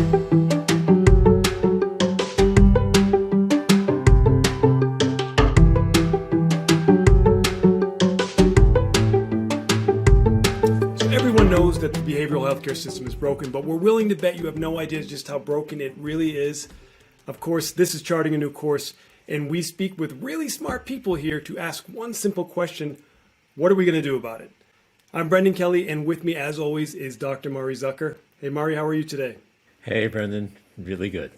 Everyone knows that the behavioral healthcare system is broken, but we're willing to bet you have no idea just how broken it really is. Of course, this is Charting a New Course, and we speak with really smart people here to ask one simple question: what are we going to do about it? I'm Brendan Kelly, and with me, as always, is Dr. Murray Zucker. Hey, Murray, how are you today? Hey, Brendan. Really good.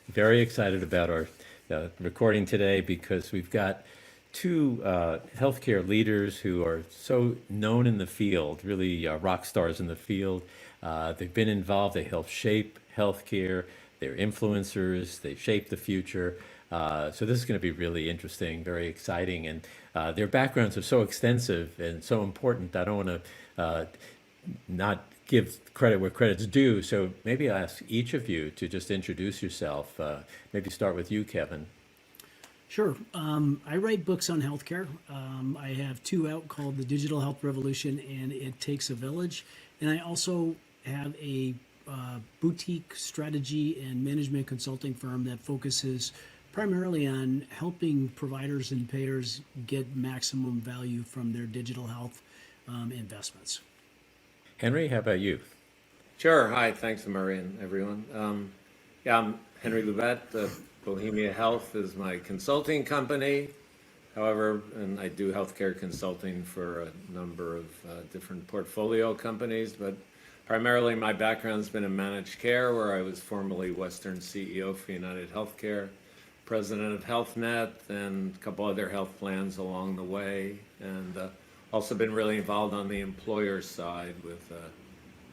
Very excited about our recording today because we've got two healthcare leaders who are so known in the field, really rock stars in the field. They've been involved. They help shape healthcare. They're influencers. They shape the future. So this is going to be really interesting, very exciting. And their backgrounds are so extensive and so important. I don't want to not give credit where credit's due. So maybe I'll ask each of you to just introduce yourself. Maybe start with you, Kevin. Sure. I write books on healthcare. I have two out called The Digital Health Revolution and It Takes a Village. And I also have a boutique strategy and management consulting firm that focuses primarily on helping providers and payers get maximum value from their digital health investments. Henry, how about you? Sure. Hi. Thanks, Murray, and everyone. I'm Henry Loubet. Bohemia Health is my consulting company. However, and I do healthcare consulting for a number of different portfolio companies, but primarily my background has been in managed care, where I was formerly Western CEO for United Healthcare, president of HealthNet, and a couple other health plans along the way, and also been really involved on the employer side with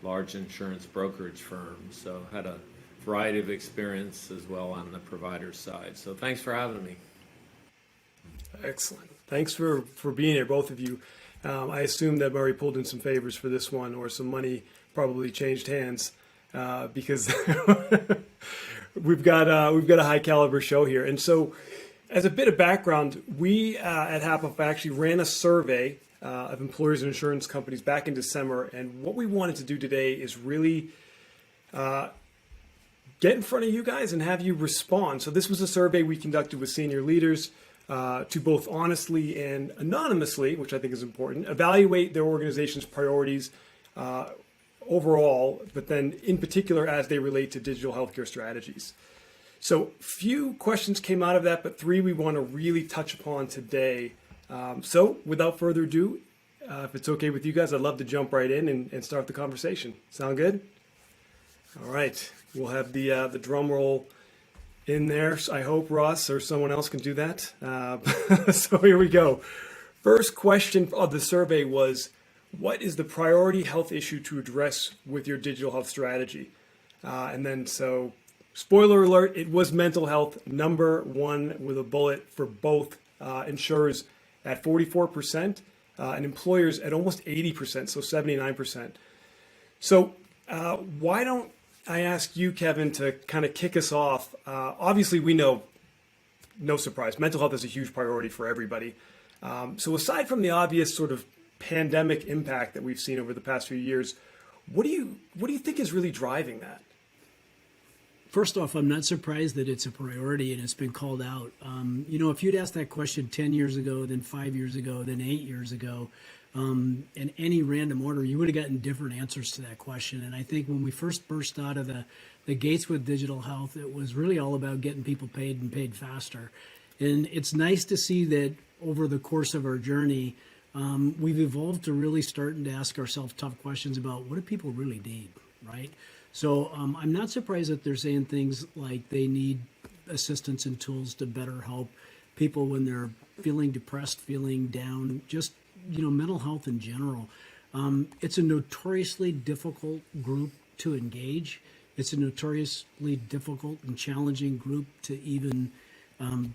large insurance brokerage firms. So had a variety of experience as well on the provider side. So thanks for having me. Excellent. Thanks for being here, both of you. I assume that Murray pulled in some favors for this one, or some money probably changed hands, because we've got a high caliber show here. And so, as a bit of background, we at HAPAF actually ran a survey of employers and insurance companies back in December, and what we wanted to do today is really get in front of you guys and have you respond. So this was a survey we conducted with senior leaders to both honestly and anonymously, which I think is important, evaluate their organization's priorities overall, but then in particular as they relate to digital healthcare strategies. So few questions came out of that, but three we want to really touch upon today. So without further ado, if it's okay with you guys, I'd love to jump right in and start the conversation. Sound good? All right. We'll have the drum roll in there. I hope Ross or someone else can do that. So here we go. First question of the survey was, what is the priority health issue to address with your digital health strategy? And then, so spoiler alert, it was mental health, number one with a bullet for both insurers at 44% and employers at almost 80%, so 79%. So why don't I ask you, Kevin, to kind of kick us off? Obviously, we know, no surprise, mental health is a huge priority for everybody. So aside from the obvious sort of pandemic impact that we've seen over the past few years, what do you think is really driving that? First off, I'm not surprised that it's a priority and it's been called out. If you'd asked that question 10 years ago, then 5 years ago, then 8 years ago, in any random order, you would have gotten different answers to that question. And I think when we first burst out of the gates with digital health, it was really all about getting people paid and paid faster. And it's nice to see that over the course of our journey, we've evolved to really starting to ask ourselves tough questions about what do people really need, right? So I'm not surprised that they're saying things like they need assistance and tools to better help people when they're feeling depressed, feeling down, just mental health in general. It's a notoriously difficult group to engage. It's a notoriously difficult and challenging group to even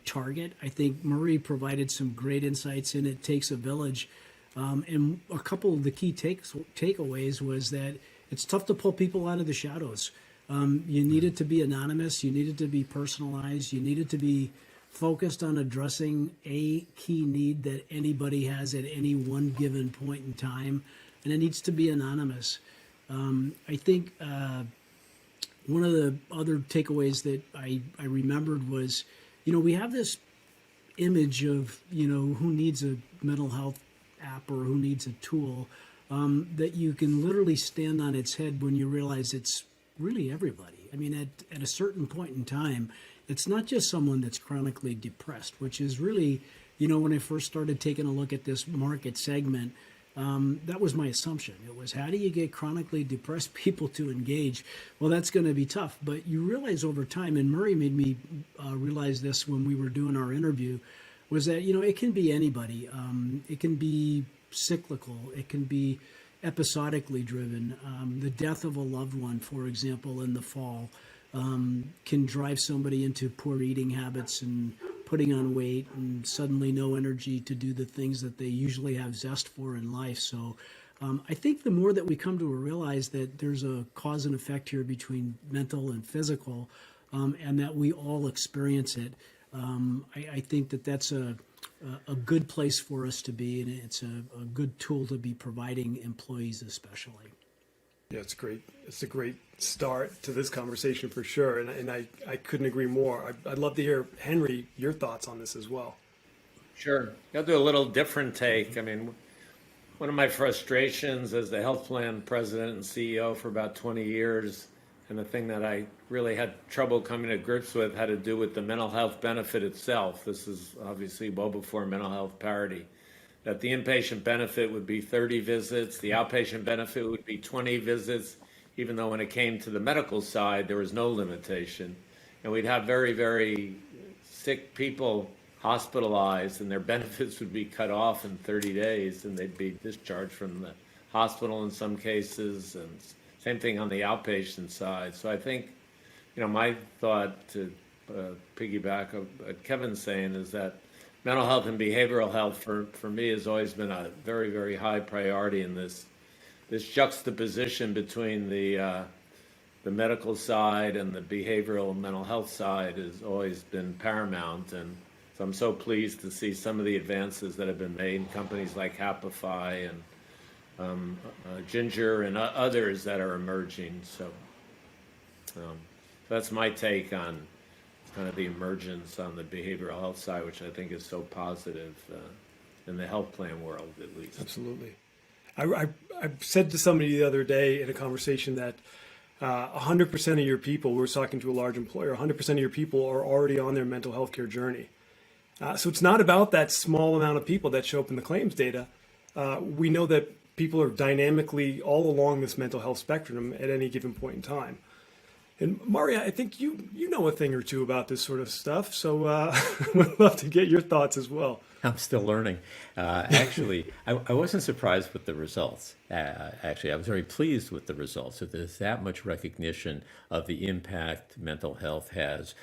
target. I think Murray provided some great insights in It Takes a Village. And a couple of the key takeaways was that it's tough to pull people out of the shadows. You need it to be anonymous. You need it to be personalized. You need it to be focused on addressing a key need that anybody has at any one given point in time. And it needs to be anonymous. I think one of the other takeaways that I remembered was, we have this image of, who needs a mental health app or who needs a tool, that you can literally stand on its head when you realize it's really everybody. I mean, at a certain point in time, it's not just someone that's chronically depressed, which is really, when I first started taking a look at this market segment, that was my assumption. It was, how do you get chronically depressed people to engage? Well, that's going to be tough. But you realize over time, and Murray made me realize this when we were doing our interview, was that, it can be anybody. It can be cyclical. It can be episodically driven. The death of a loved one, for example, in the fall, can drive somebody into poor eating habits and putting on weight and suddenly no energy to do the things that they usually have zest for in life. So I think the more that we come to realize that there's a cause and effect here between mental and physical, and that we all experience it, I think that that's a good place for us to be, and it's a good tool to be providing employees especially. Yeah, it's great. It's a great start to this conversation for sure, and I couldn't agree more. I'd love to hear, Henry, your thoughts on this as well. Sure. I'll do a little different take. I mean, one of my frustrations as the health plan president and CEO for about 20 years, and the thing that I really had trouble coming to grips with had to do with the mental health benefit itself. This is obviously well before mental health parity. That the inpatient benefit would be 30 visits, the outpatient benefit would be 20 visits, even though when it came to the medical side, there was no limitation. And we'd have very, very sick people hospitalized, and their benefits would be cut off in 30 days, and they'd be discharged from the hospital in some cases, and same thing on the outpatient side. So I think, my thought to piggyback of what Kevin's saying is that mental health and behavioral health for me has always been a very, very high priority in this juxtaposition between the medical side and the behavioral and mental health side has always been paramount. And so I'm so pleased to see some of the advances that have been made in companies like Happify and Ginger and others that are emerging. So that's my take on kind of the emergence on the behavioral health side, which I think is so positive in the health plan world, at least. Absolutely. I said to somebody the other day in a conversation that 100% of your people, we were talking to a large employer, 100% of your people are already on their mental health care journey. So it's not about that small amount of people that show up in the claims data. We know that people are dynamically all along this mental health spectrum at any given point in time. And Maria, I think you know a thing or two about this sort of stuff, so we'd love to get your thoughts as well. I'm still learning. Actually, I wasn't surprised with the results. Actually, I was very pleased with the results. So there's that much recognition of the impact mental health has,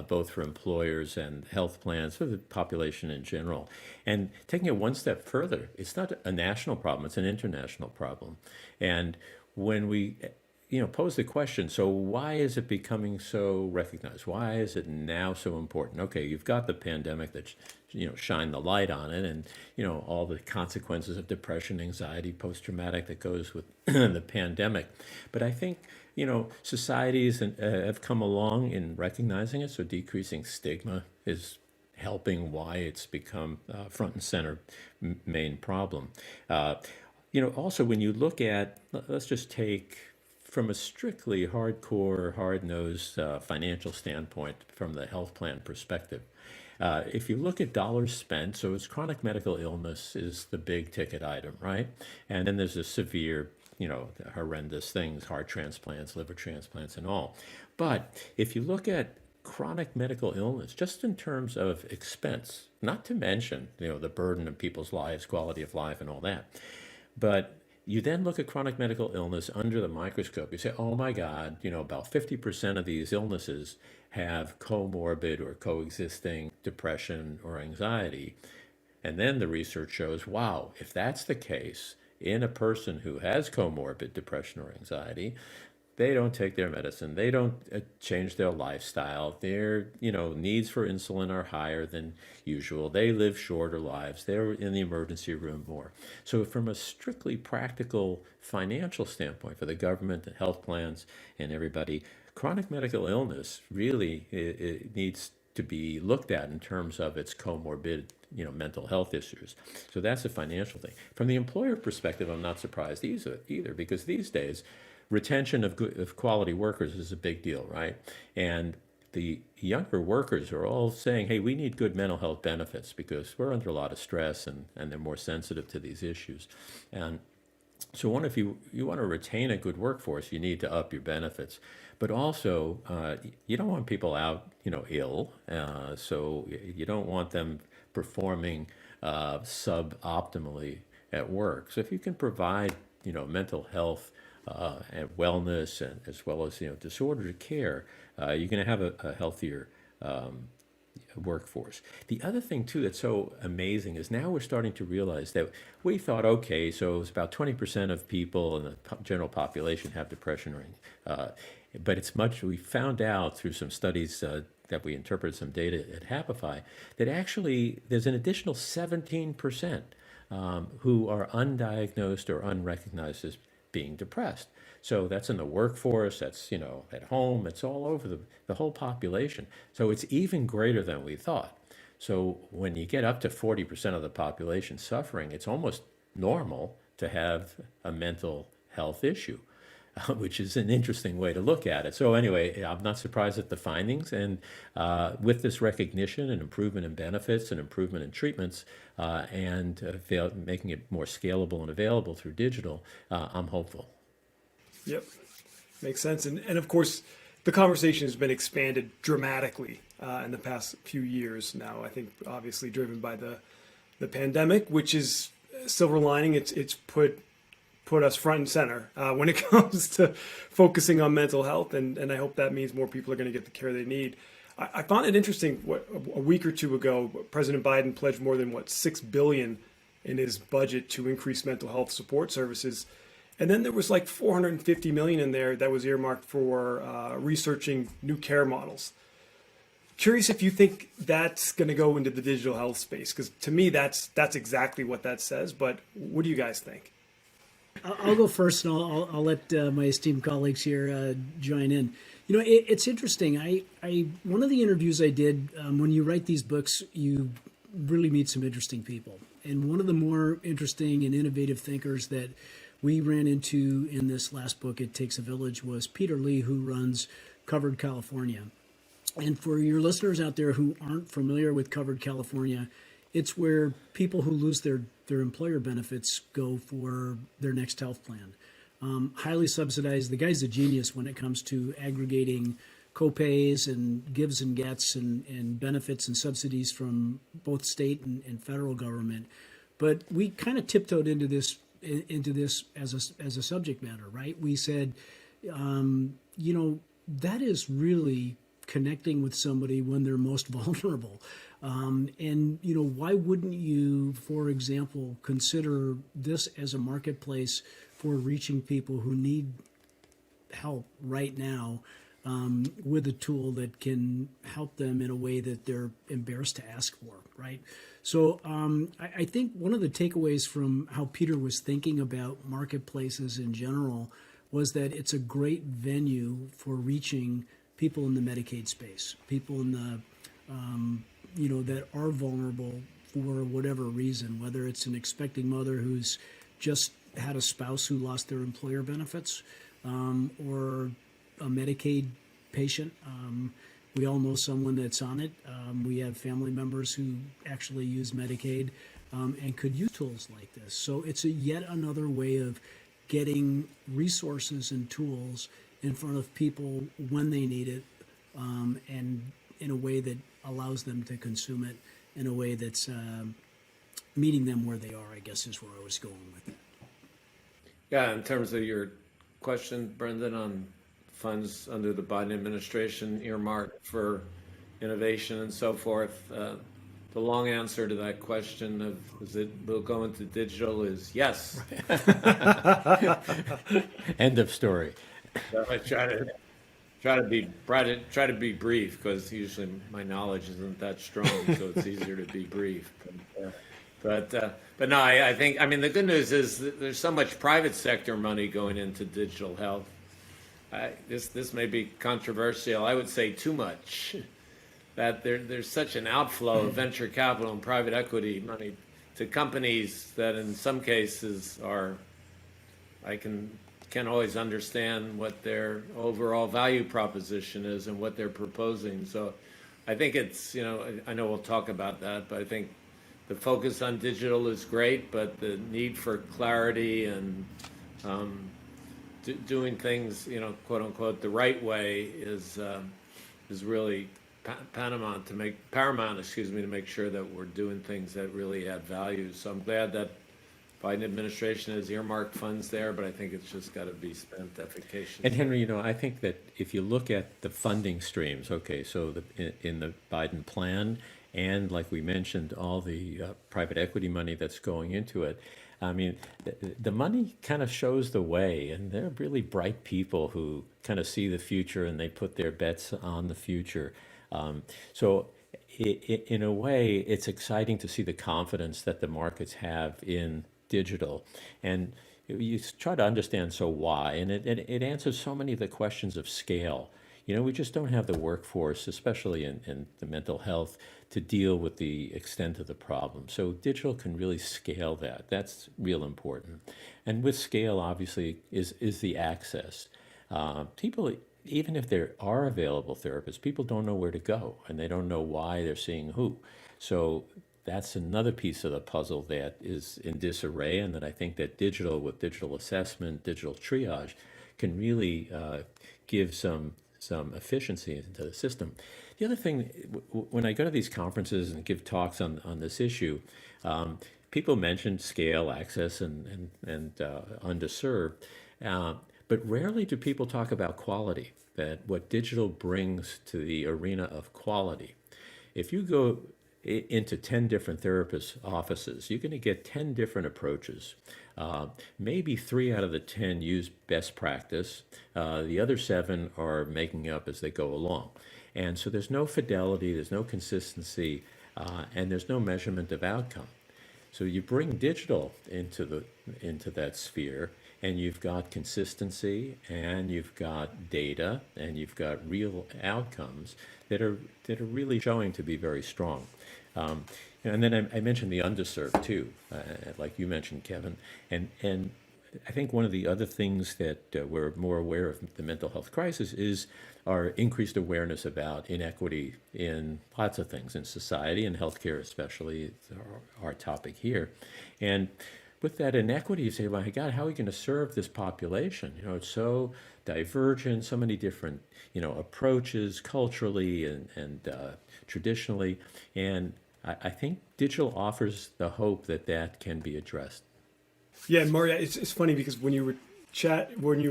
both for employers and health plans, for the population in general. And taking it one step further, it's not a national problem, it's an international problem. And when we pose the question, so why is it becoming so recognized? Why is it now so important? Okay, you've got the pandemic that, shine the light on it, and, all the consequences of depression, anxiety, post-traumatic that goes with the pandemic. But I think, societies have come along in recognizing it, so decreasing stigma is helping why it's become front and center main problem. Also, when you look at, let's just take from a strictly hardcore, hard-nosed financial standpoint from the health plan perspective, if you look at dollars spent, so it's chronic medical illness is the big ticket item, right? And then there's the severe, horrendous things, heart transplants, liver transplants, and all. But if you look at chronic medical illness, just in terms of expense, not to mention, the burden of people's lives, quality of life, and all that, but you then look at chronic medical illness under the microscope. You say, oh my God, about 50% of these illnesses have comorbid or coexisting depression or anxiety. And then the research shows, wow, if that's the case in a person who has comorbid depression or anxiety, they don't take their medicine. They don't change their lifestyle. Their, needs for insulin are higher than usual. They live shorter lives. They're in the emergency room more. So from a strictly practical financial standpoint for the government, the health plans, and everybody, chronic medical illness really it needs to be looked at in terms of its comorbid, mental health issues. So that's a financial thing. From the employer perspective, I'm not surprised either, because these days, retention of quality workers is a big deal, right? And the younger workers are all saying, hey, we need good mental health benefits because we're under a lot of stress and they're more sensitive to these issues. And so if you want to retain a good workforce, you need to up your benefits. But also, you don't want people out, ill. So you don't want them performing suboptimally at work. So if you can provide, mental health and wellness, and as well as disordered care, you're going to have a healthier workforce. The other thing too that's so amazing is now we're starting to realize that we thought, okay, so it's about 20% of people in the general population have depression, but it's much. We found out through some studies that we interpreted some data at Happify that actually there's an additional 17% who are undiagnosed or unrecognized as being depressed. So that's in the workforce, that's, at home, it's all over the whole population. So it's even greater than we thought. So when you get up to 40% of the population suffering, it's almost normal to have a mental health issue, which is an interesting way to look at it. So anyway, I'm not surprised at the findings. And with this recognition and improvement in benefits and improvement in treatments and making it more scalable and available through digital, I'm hopeful. Yep, makes sense. And of course, the conversation has been expanded dramatically in the past few years now. I think obviously driven by the pandemic, which is silver lining. It's put us front and center when it comes to focusing on mental health, and I hope that means more people are going to get the care they need. I found it interesting. A week or two ago, President Biden pledged more than $6 billion in his budget to increase mental health support services. And then there was like $450 million in there that was earmarked for researching new care models. Curious if you think that's going to go into the digital health space, because to me that's exactly what that says. But what do you guys think? I'll go first, and I'll let my esteemed colleagues here join in. It's interesting. One of the interviews I did, when you write these books, you really meet some interesting people. And one of the more interesting and innovative thinkers that we ran into in this last book, It Takes a Village, was Peter Lee, who runs Covered California. And for your listeners out there who aren't familiar with Covered California, it's where people who lose their employer benefits go for their next health plan. Highly subsidized. The guy's a genius when it comes to aggregating copays and gives and gets and benefits and subsidies from both state and federal government. But we kind of tiptoed into this as a subject matter, right? We said, that is really connecting with somebody when they're most vulnerable. Why wouldn't you, for example, consider this as a marketplace for reaching people who need help right now with a tool that can help them in a way that they're embarrassed to ask for, right? So I think one of the takeaways from how Peter was thinking about marketplaces in general was that it's a great venue for reaching people in the Medicaid space, people in the, that are vulnerable for whatever reason, whether it's an expecting mother who's just had a spouse who lost their employer benefits, or a Medicaid patient. We all know someone that's on it. We have family members who actually use Medicaid and could use tools like this. So it's yet another way of getting resources and tools in front of people when they need it, and in a way that allows them to consume it in a way that's meeting them where they are, I guess is where I was going with it. Yeah, in terms of your question, Brendan, on funds under the Biden administration earmarked for innovation and so forth, the long answer to that question of is it will go into digital is yes. End of story. So I try to be brief, because usually my knowledge isn't that strong, so it's easier to be brief. But no, I think, the good news is that there's so much private sector money going into digital health. this may be controversial. I would say too much. That there's such an outflow of venture capital and private equity money to companies that in some cases I can't always understand what their overall value proposition is and what they're proposing. So I think it's, I know we'll talk about that, but I think the focus on digital is great, but the need for clarity and doing things, quote unquote, the right way is really paramount to make sure that we're doing things that really add value. So I'm glad that Biden administration has earmarked funds there, but I think it's just got to be spent efficaciously. And Henry, I think that if you look at the funding streams, okay, so in the Biden plan, and like we mentioned, all the private equity money that's going into it, I mean, the money kind of shows the way, and they're really bright people who kind of see the future and they put their bets on the future. So in a way, it's exciting to see the confidence that the markets have in digital. And you try to understand why, and it answers so many of the questions of scale. We just don't have the workforce, especially in the mental health, to deal with the extent of the problem. So digital can really scale that. That's real important. And with scale, obviously, is the access. People, even if there are available therapists, people don't know where to go, and they don't know why they're seeing who. So that's another piece of the puzzle that is in disarray, and that I think that digital, with digital assessment, digital triage, can really give some efficiency into the system. The other thing, when I go to these conferences and give talks on this issue, people mention scale, access, and underserved, but rarely do people talk about quality, that what digital brings to the arena of quality. If you go into 10 different therapist offices, you're going to get 10 different approaches. Maybe 3 out of the 10 use best practice. The other 7 are making up as they go along. And so there's no fidelity, there's no consistency, and there's no measurement of outcome. So you bring digital into that sphere, and you've got consistency, and you've got data, and you've got real outcomes that are really showing to be very strong. And then I mentioned the underserved too, like you mentioned, Kevin. And I think one of the other things that we're more aware of the mental health crisis is our increased awareness about inequity in lots of things in society, and healthcare especially, it's our topic here. And with that inequity, you say, my God, how are we going to serve this population? It's so divergent, so many different, approaches culturally and traditionally. And I think digital offers the hope that can be addressed. Yeah, and Maria, it's funny because when you were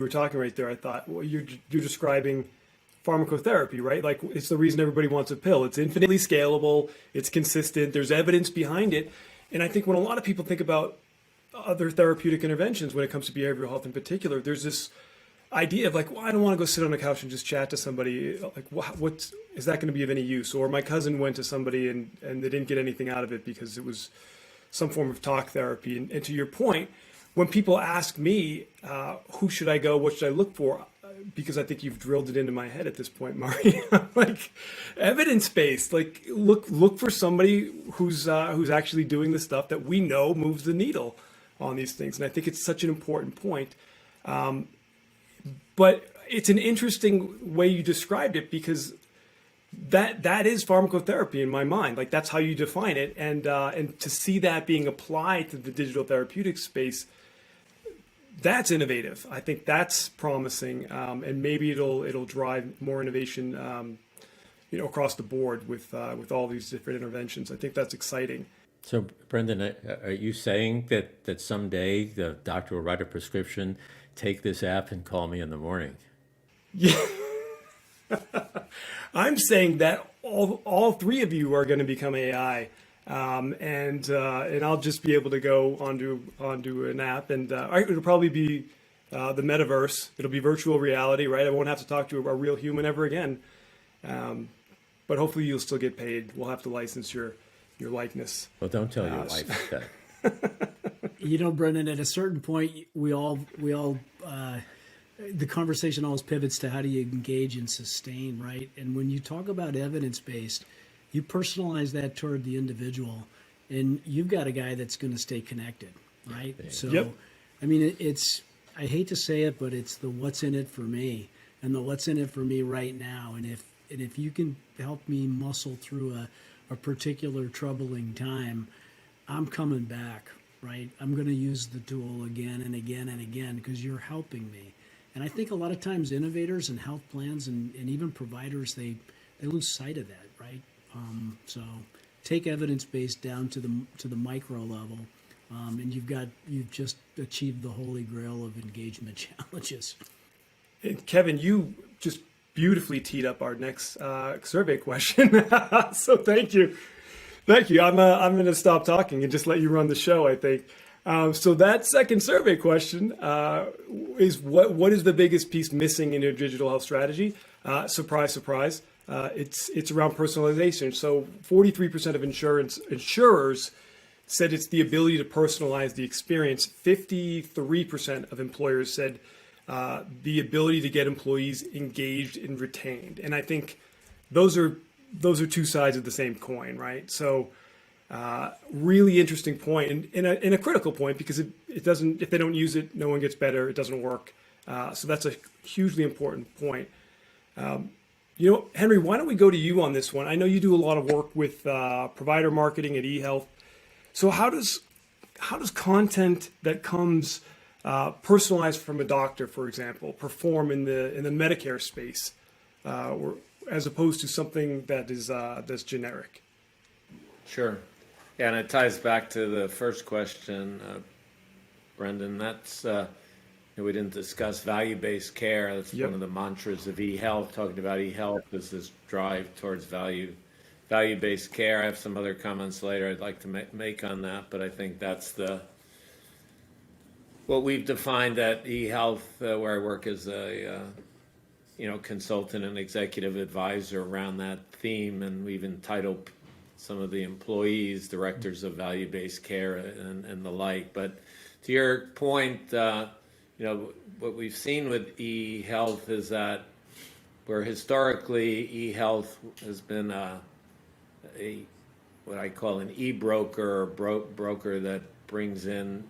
talking right there, I thought, well, you're describing pharmacotherapy, right? Like, it's the reason everybody wants a pill. It's infinitely scalable, it's consistent, there's evidence behind it. And I think when a lot of people think about other therapeutic interventions, when it comes to behavioral health in particular, there's this idea of like, well, I don't want to go sit on a couch and just chat to somebody. Like, what is that going to be of any use? Or my cousin went to somebody and they didn't get anything out of it because it was some form of talk therapy. And to your point, when people ask me, who should I go? What should I look for? Because I think you've drilled it into my head at this point, Mari. Like, evidence-based. Like, look for somebody who's actually doing the stuff that we know moves the needle on these things. And I think it's such an important point. But it's an interesting way you described it, because that is pharmacotherapy in my mind. Like, that's how you define it. And to see that being applied to the digital therapeutic space, that's innovative. I think that's promising, and maybe it'll drive more innovation, across the board with all these different interventions. I think that's exciting. So, Brendan, are you saying that someday the doctor will write a prescription, take this app, and call me in the morning? Yeah, I'm saying that all 3 of you are going to become AI. And I'll just be able to go onto an app, and it'll probably be the metaverse. It'll be virtual reality, right? I won't have to talk to a real human ever again. But hopefully you'll still get paid. We'll have to license your likeness. Well, don't tell your wife that. Brendan, at a certain point, we all the conversation always pivots to how do you engage and sustain, right? And when you talk about evidence-based, you personalize that toward the individual, and you've got a guy that's going to stay connected, right? So, Yep. I mean, I hate to say it, but it's the what's in it for me, and the what's in it for me right now. And if you can help me muscle through a particular troubling time, I'm coming back, right? I'm going to use the tool again and again and again because you're helping me. And I think a lot of times innovators and health plans and even providers, they lose sight of that, right? So take evidence-based down to the micro level, and you've just achieved the holy grail of engagement challenges. And Kevin, you just beautifully teed up our next survey question. So thank you. Thank you. I'm going to stop talking and just let you run the show, I think. So that second survey question is what is the biggest piece missing in your digital health strategy? Surprise, surprise. It's around personalization. So 43% of insurers said it's the ability to personalize the experience. 53% of employers said the ability to get employees engaged and retained. And I think those are two sides of the same coin, right? So really interesting point and a critical point because it doesn't, if they don't use it, no one gets better. It doesn't work. So that's a hugely important point. Henry, why don't we go to you on this one? I know you do a lot of work with provider marketing at eHealth. So how does content that comes personalized from a doctor, for example, perform in the Medicare space, or as opposed to something that is that's generic? Sure. Yeah, and it ties back to the first question, Brendan. That's we didn't discuss value-based care. That's Yep. one of the mantras of eHealth. Talking about eHealth is this drive towards value-based care. I have some other comments later I'd like to make on that, but I think that's what we've defined at eHealth, where I work as a consultant and executive advisor around that theme, and we've entitled some of the employees directors of value-based care and the like. But to your point, what we've seen with eHealth is that where historically eHealth has been what I call an e-broker or broker that brings in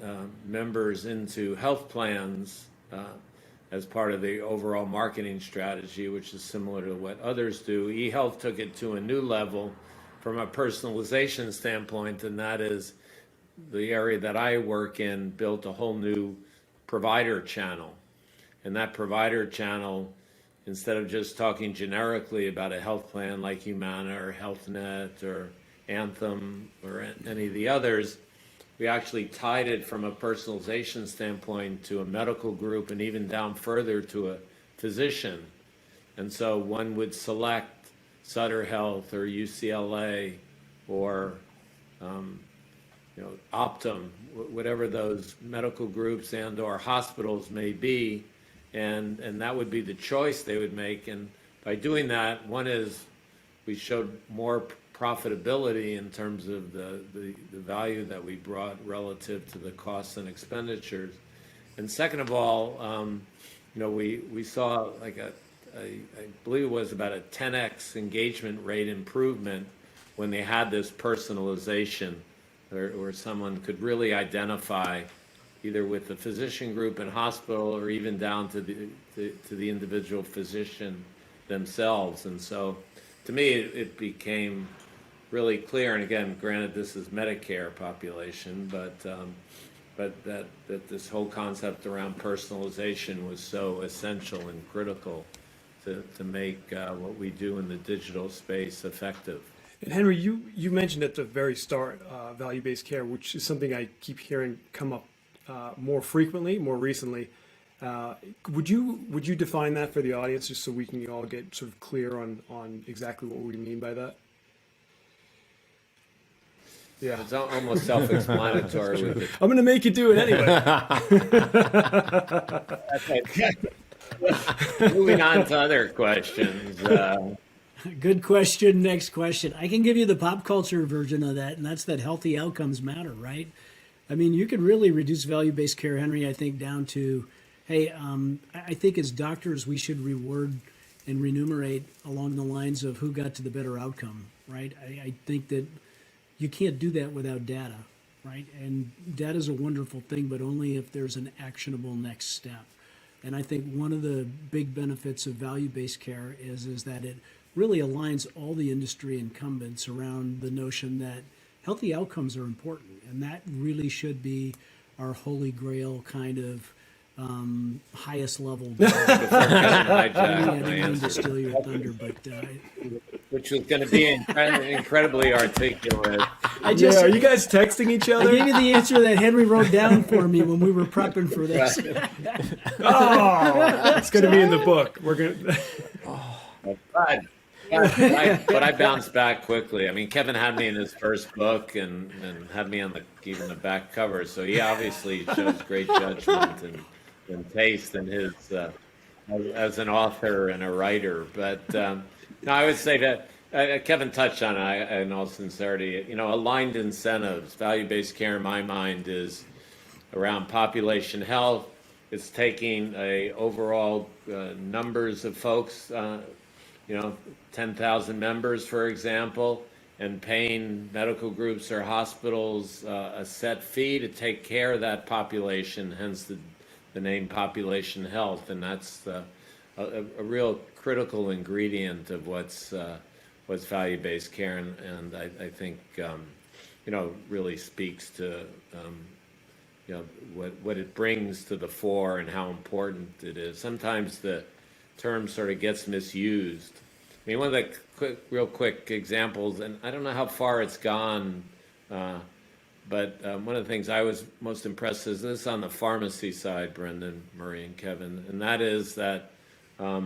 members into health plans as part of the overall marketing strategy, which is similar to what others do. eHealth took it to a new level from a personalization standpoint, and that is the area that I work in, built a whole new provider channel. And that provider channel, instead of just talking generically about a health plan like Humana or HealthNet or Anthem or any of the others, we actually tied it from a personalization standpoint to a medical group and even down further to a physician. And so one would select Sutter Health or UCLA or Optum, whatever those medical groups and or hospitals may be, and that would be the choice they would make. And by doing that, one is we showed more profitability in terms of the value that we brought relative to the costs and expenditures. And second of all, we saw like I believe it was about a 10x engagement rate improvement when they had this personalization, where someone could really identify either with the physician group and hospital or even down to the individual physician themselves. And so to me, it became really clear, and again, granted this is Medicare population, but that this whole concept around personalization was so essential and critical to make what we do in the digital space effective. And Henry, you mentioned at the very start value-based care, which is something I keep hearing come up more frequently, more recently. Would you define that for the audience, just so we can all get sort of clear on exactly what we mean by that? Yeah, it's almost self-explanatory. I'm going to make you do it anyway. Moving on to other questions. Good question. Next question. I can give you the pop culture version of that, and that's that healthy outcomes matter, right? I mean, you could really reduce value-based care, Henry, I think, down to Hey, I think as doctors, we should reward and remunerate along the lines of who got to the better outcome, right? I think that you can't do that without data, right? And data is a wonderful thing, but only if there's an actionable next step. And I think one of the big benefits of value-based care is that it really aligns all the industry incumbents around the notion that healthy outcomes are important, and that really should be our holy grail kind of highest level. I didn't mean to steal your thunder, but which was going to be incredibly articulate. I just Are you guys texting each I other? gave you the answer that Henry wrote down for me when we were prepping for this. Oh, it's going to be in the book. We're going to. But I bounced back quickly. I mean, Kevin had me in his first book and had me on even the back cover. So he obviously shows great judgment and taste in his as an author and a writer. But no, I would say that Kevin touched on it in all sincerity. You know, aligned incentives, value-based care in my mind is around population health. It's taking a overall numbers of folks, 10,000 members, for example, and paying medical groups or hospitals a set fee to take care of that population, hence the name population health. And that's a real critical ingredient of what's value-based care, and I think, really speaks to, what it brings to the fore and how important it is. Sometimes the term sort of gets misused. I mean, one of the real quick examples, and I don't know how far it's gone, but one of the things I was most impressed is this on the pharmacy side, Brendan, Murray, and Kevin, and that is that I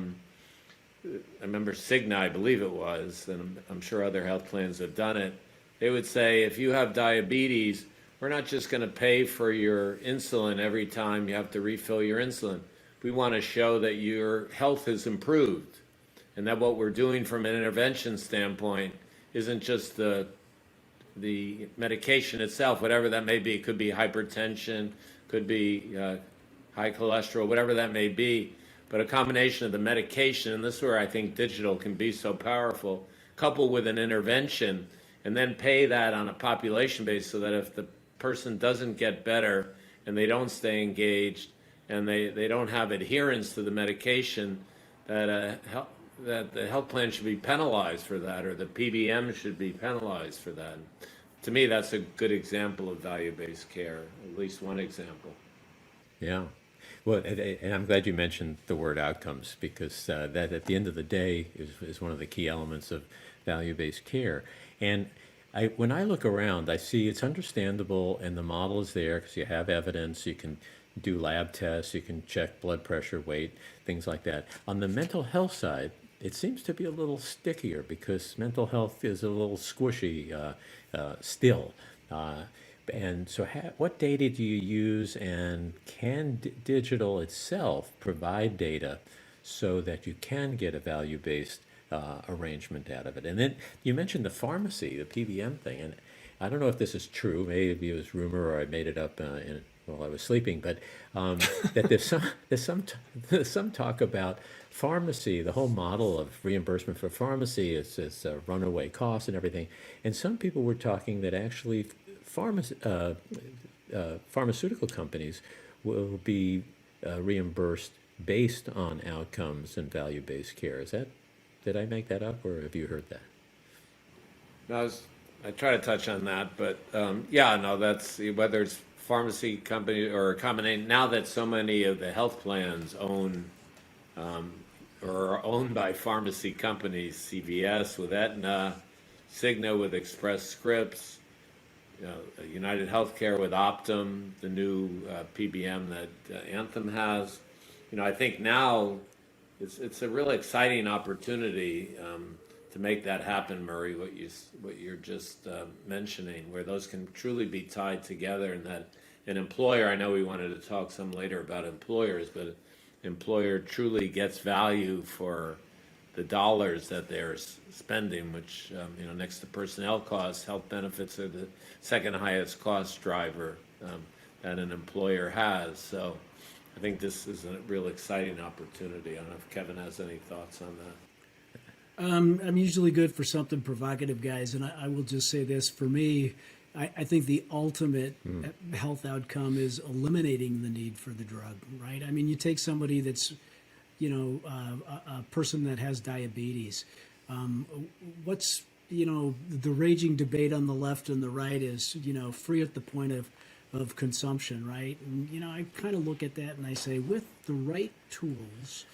remember Cigna, I believe it was, and I'm sure other health plans have done it. They would say, if you have diabetes, we're not just going to pay for your insulin every time you have to refill your insulin. We want to show that your health has improved, and that what we're doing from an intervention standpoint isn't just the medication itself, whatever that may be. It could be hypertension, could be high cholesterol, whatever that may be. But a combination of the medication, and this is where I think digital can be so powerful, coupled with an intervention, and then pay that on a population base so that if the person doesn't get better and they don't stay engaged and they don't have adherence to the medication, that the health plan should be penalized for that, or the PBM should be penalized for that. To me, that's a good example of value-based care, at least one example. Yeah. Well, and I'm glad you mentioned the word outcomes, because that at the end of the day is one of the key elements of value-based care. And when I look around, I see it's understandable, and the model is there because you have evidence. You can do lab tests, you can check blood pressure, weight, things like that. On the mental health side, it seems to be a little stickier because mental health is a little squishy still. And so what data do you use, and can digital itself provide data so that you can get a value-based arrangement out of it? And then you mentioned the pharmacy, the PBM thing, and I don't know if this is true, maybe it was rumor or I made it up while I was sleeping, but that there's some talk about pharmacy, the whole model of reimbursement for pharmacy is a runaway cost and everything. And some people were talking that actually pharmaceutical companies will be reimbursed based on outcomes and value-based care. Did I make that up, or have you heard that? No, I try to touch on that, but that's whether it's pharmacy company or a combination. Now that so many of the health plans own or are owned by pharmacy companies, CVS with Aetna, Cigna with Express Scripts, United Healthcare with Optum, the new PBM that Anthem has. I think now it's a really exciting opportunity to make that happen, Murray. What you're just mentioning, where those can truly be tied together, and that an employer. I know we wanted to talk some later about employers, but an employer truly gets value for the dollars that they're spending, which next to personnel costs, health benefits are the second highest cost driver that an employer has. So I think this is a real exciting opportunity. I don't know if Kevin has any thoughts on that. I'm usually good for something provocative, guys, and I will just say this. For me, I think the ultimate health outcome is eliminating the need for the drug, right? I mean, you take somebody that's, a person that has diabetes. What's, the raging debate on the left and the right is, free at the point of consumption, right? And, I kind of look at that and I say, with the right tools,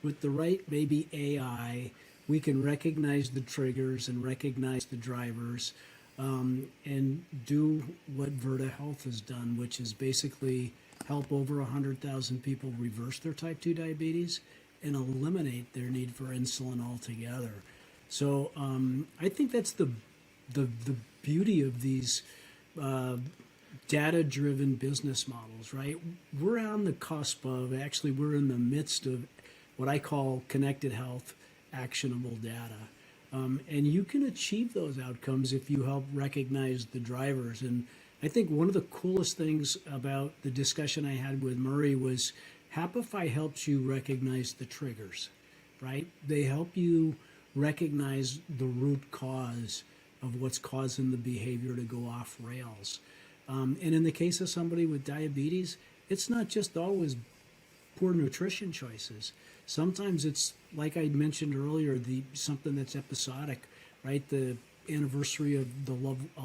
with the right maybe AI, we can recognize the triggers and recognize the drivers, and do what Virta Health has done, which is basically help over 100,000 people reverse their type 2 diabetes and eliminate their need for insulin altogether. So I think that's the beauty of these data-driven business models, right? We're on the cusp of, actually, we're in the midst of what I call connected health, actionable data. And you can achieve those outcomes if you help recognize the drivers. And I think one of the coolest things about the discussion I had with Murray was Happify helps you recognize the triggers, right? They help you recognize the root cause of what's causing the behavior to go off rails. And in the case of somebody with diabetes, it's not just always poor nutrition choices. Sometimes it's, like I mentioned earlier, something that's episodic, right? The anniversary of a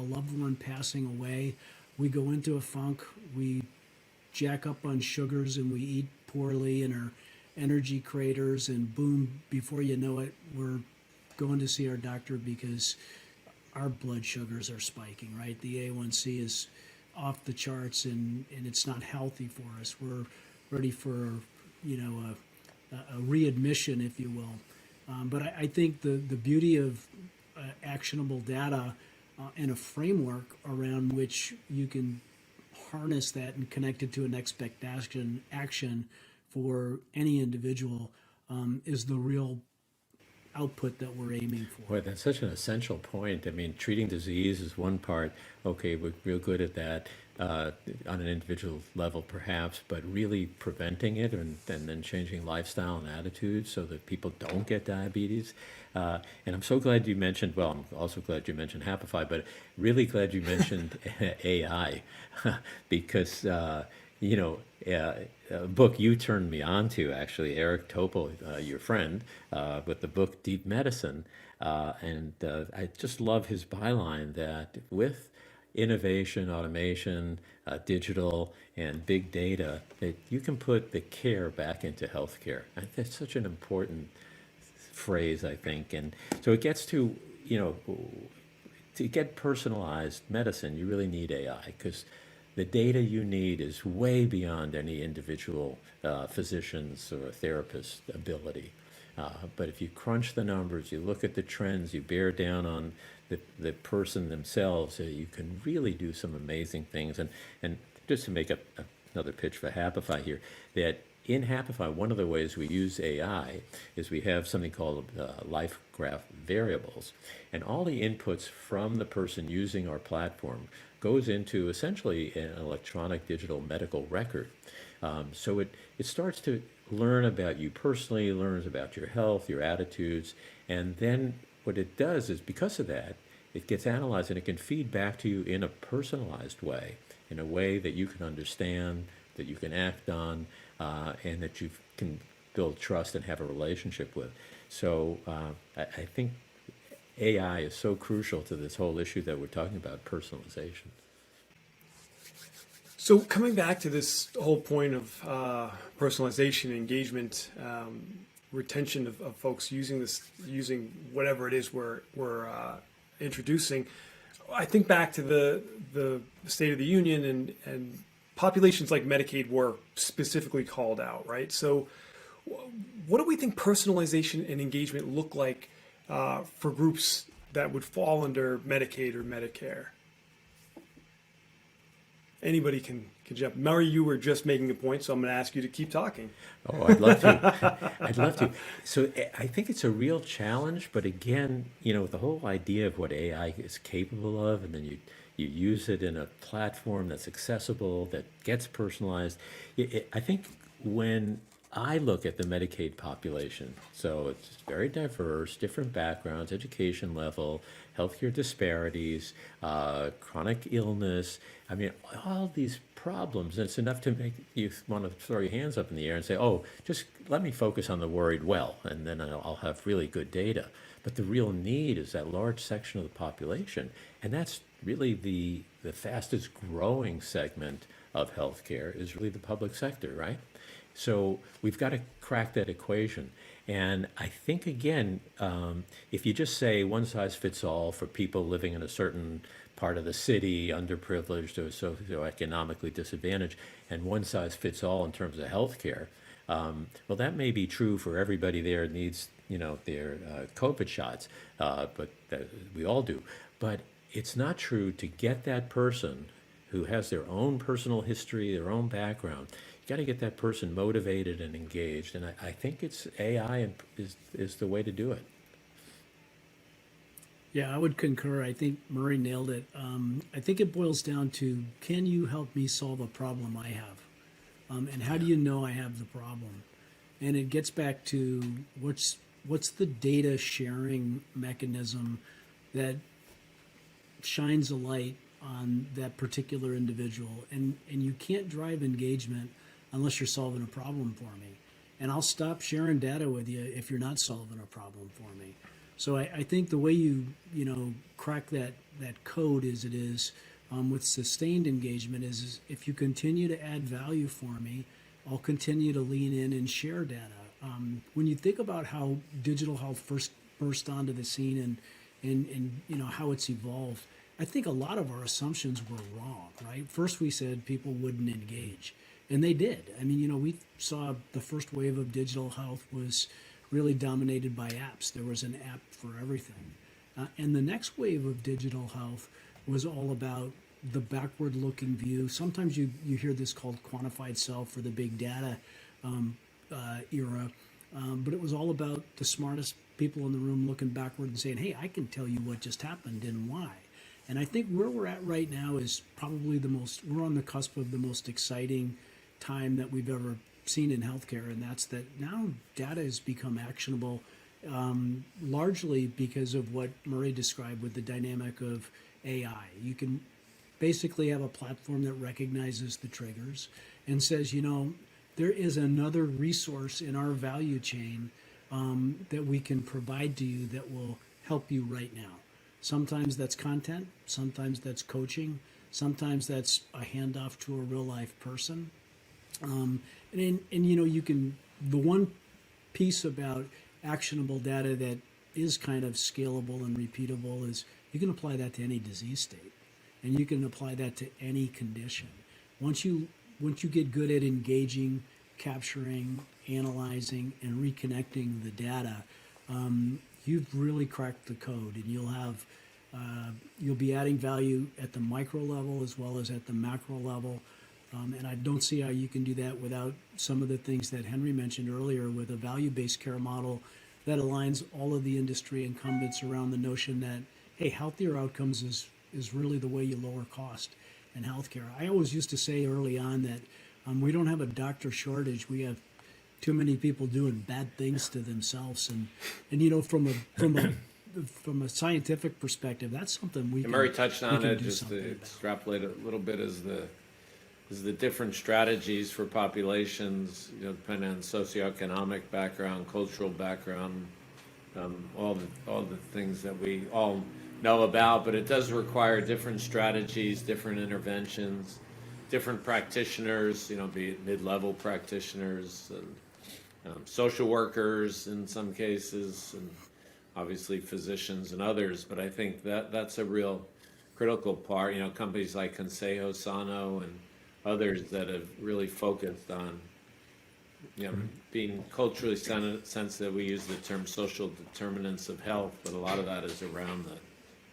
loved one passing away. We go into a funk, we jack up on sugars and we eat poorly and our energy craters, and boom, before you know it, we're going to see our doctor because our blood sugars are spiking, right? The A1C is off the charts and it's not healthy for us. We're ready for, a readmission, if you will. But I think the beauty of actionable data and a framework around which you can harness that and connect it to an expectation action for any individual is the real output that we're aiming for. Boy, that's such an essential point. I mean, treating disease is one part. Okay, we're real good at that on an individual level, perhaps, but really preventing it and then changing lifestyle and attitudes so that people don't get diabetes. And I'm so glad you mentioned, well, I'm also glad you mentioned Happify, but really glad you mentioned AI because, a book you turned me on to, actually, Eric Topol, your friend, with the book Deep Medicine. And I just love his byline that with innovation, automation, digital, and big data, that you can put the care back into healthcare. That's such an important phrase, I think. And so it gets to, to get personalized medicine, you really need AI because the data you need is way beyond any individual physician's or therapist's ability. But if you crunch the numbers, you look at the trends, you bear down on the person themselves, you can really do some amazing things. And just to make another pitch for Happify here, that in Happify, one of the ways we use AI is we have something called life graph variables. And all the inputs from the person using our platform goes into essentially an electronic digital medical record. So it starts to learn about you personally, learns about your health, your attitudes, and then what it does is because of that, it gets analyzed and it can feed back to you in a personalized way, in a way that you can understand, that you can act on, and that you can build trust and have a relationship with. So I think AI is so crucial to this whole issue that we're talking about, personalization. So coming back to this whole point of personalization, engagement, retention of folks using whatever it is we're introducing, I think back to the State of the Union and populations like Medicaid were specifically called out, right? So what do we think personalization and engagement look like for groups that would fall under Medicaid or Medicare? Anybody can jump. Murray, you were just making a point, so I'm going to ask you to keep talking. Oh, I'd love to. I'd love to. So I think it's a real challenge, but again, the whole idea of what AI is capable of, and then you use it in a platform that's accessible, that gets personalized. I think when I look at the Medicaid population, so it's very diverse, different backgrounds, education level, healthcare disparities, chronic illness. I mean, all these problems. And it's enough to make you want to throw your hands up in the air and say, oh, just let me focus on the worried well, and then I'll have really good data. But the real need is that large section of the population. And that's really the fastest growing segment of healthcare is really the public sector, right? So we've got to crack that equation. And I think, again, if you just say one size fits all for people living in a certain part of the city, underprivileged or socioeconomically disadvantaged, and one size fits all in terms of healthcare, well, that may be true for everybody there needs, their COVID shots, but we all do. But it's not true to get that person who has their own personal history, their own background. You got to get that person motivated and engaged, and I think it's AI is the way to do it. Yeah, I would concur. I think Murray nailed it. I think it boils down to, can you help me solve a problem I have? And how do you know I have the problem? And it gets back to what's the data sharing mechanism that shines a light on that particular individual. And you can't drive engagement unless you're solving a problem for me. And I'll stop sharing data with you if you're not solving a problem for me. So I think the way you crack that code as it is with sustained engagement is if you continue to add value for me, I'll continue to lean in and share data. When you think about how digital health first burst onto the scene and how it's evolved, I think a lot of our assumptions were wrong, right? First we said people wouldn't engage, and they did. I mean, we saw the first wave of digital health was really dominated by apps. There was an app for everything. And the next wave of digital health was all about the backward-looking view. Sometimes you hear this called quantified self or the big data era, but it was all about the smartest people in the room looking backward and saying, hey, I can tell you what just happened and why. And I think where we're at right now is probably we're on the cusp of the most exciting time that we've ever seen in healthcare, and that's that now data has become actionable, largely because of what Murray described with the dynamic of AI. You can basically have a platform that recognizes the triggers and says, there is another resource in our value chain that we can provide to you that will help you right now. Sometimes that's content, sometimes that's coaching, sometimes that's a handoff to a real life person. You can, the one piece about actionable data that is kind of scalable and repeatable is you can apply that to any disease state, and you can apply that to any condition. Once you get good at engaging, capturing, analyzing, and reconnecting the data, you've really cracked the code, and you'll be adding value at the micro level as well as at the macro level. And I don't see how you can do that without some of the things that Henry mentioned earlier with a value-based care model that aligns all of the industry incumbents around the notion that, hey, healthier outcomes is really the way you lower cost in healthcare. I always used to say early on that we don't have a doctor shortage. We have too many people doing bad things to themselves. And from a scientific perspective, that's something we can. Murray touched on it, just to extrapolate a little bit, is the different strategies for populations, depending on socioeconomic background, cultural background, all the things that we all know about, but it does require different strategies, different interventions, different practitioners, be it mid-level practitioners, and social workers in some cases, and obviously physicians and others. But I think that's a real critical part. Companies like Consejo Sano and others that have really focused on, being culturally sensitive. We use the term social determinants of health, but a lot of that is around the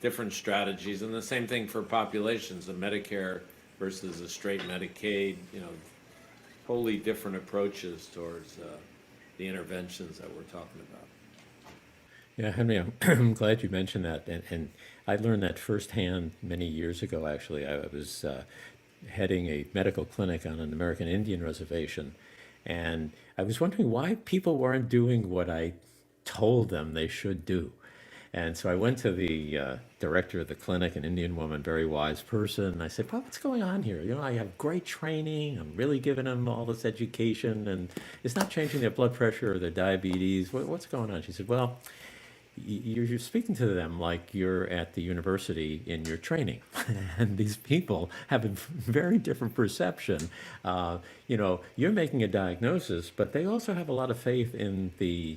different strategies. And the same thing for populations, a Medicare versus a straight Medicaid, wholly different approaches towards the interventions that we're talking about. Yeah, Henry, I'm glad you mentioned that. And I learned that firsthand many years ago, actually. I was heading a medical clinic on an American Indian reservation, And I was wondering why people weren't doing what I told them they should do. And so I went to the director of the clinic, an Indian woman, very wise person. And I said, well, what's going on here? You know, I have great training. I'm really giving them all this education, and it's not changing their blood pressure or their diabetes. What's going on? She said, well, you're speaking to them like you're at the university in your training. And these people have a very different perception. You know, you're making a diagnosis, but they also have a lot of faith in the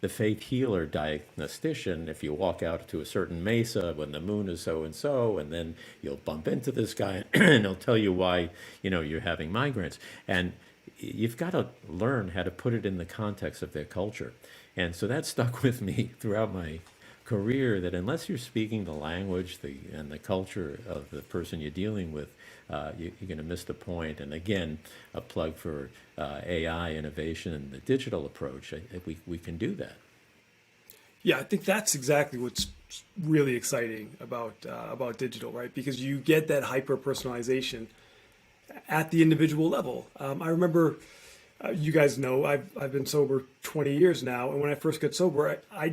faith healer diagnostician. If you walk out to a certain mesa when the moon is so and so, and then you'll bump into this guy and he'll tell you why, you know, you're having migraines. And you've got to learn how to put it in the context of their culture. And so that stuck with me throughout my career, that unless you're speaking the language and the culture of the person you're dealing with, you're going to miss the point. And again, a plug for AI innovation and the digital approach. I think we can do that. Yeah, I think that's exactly what's really exciting about digital, right? Because you get that hyper personalization at the individual level. I remember, you guys know, I've been sober 20 years now, and when I first got sober, I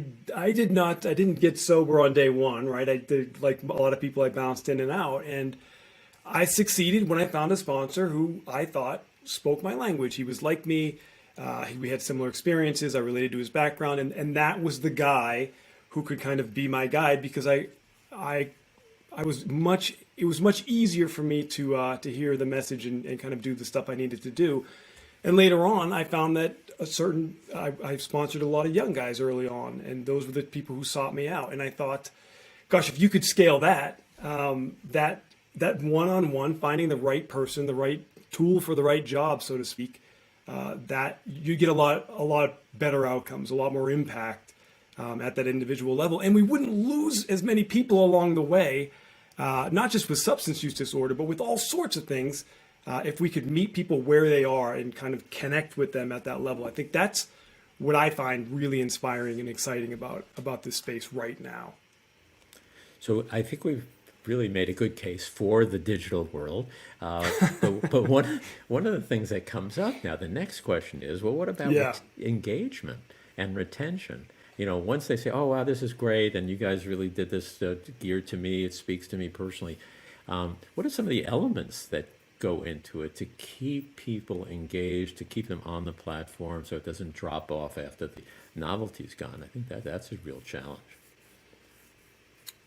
didn't get sober on day one, right? I did, like a lot of people, I bounced in and out, and I succeeded when I found a sponsor who I thought spoke my language. He was like me. We had similar experiences. I related to his background, and that was the guy who could kind of be my guide, because it was much easier for me to hear the message and kind of do the stuff I needed to do. And later on, I found that I sponsored a lot of young guys early on, and those were the people who sought me out. And I thought, gosh, if you could scale that one-on-one, finding the right person, the right tool for the right job, so to speak, that you get a lot better outcomes, a lot more impact at that individual level. And we wouldn't lose as many people along the way, not just with substance use disorder, but with all sorts of things. If we could meet people where they are and kind of connect with them at that level. I think that's what I find really inspiring and exciting about this space right now. So I think we've really made a good case for the digital world. But one of the things that comes up now, the next question is, well, what about engagement and retention? You know, once they say, oh, wow, this is great, and you guys really did this geared to me, it speaks to me personally. What are some of the elements that go into it to keep people engaged, to keep them on the platform so it doesn't drop off after the novelty's gone? I think that's a real challenge.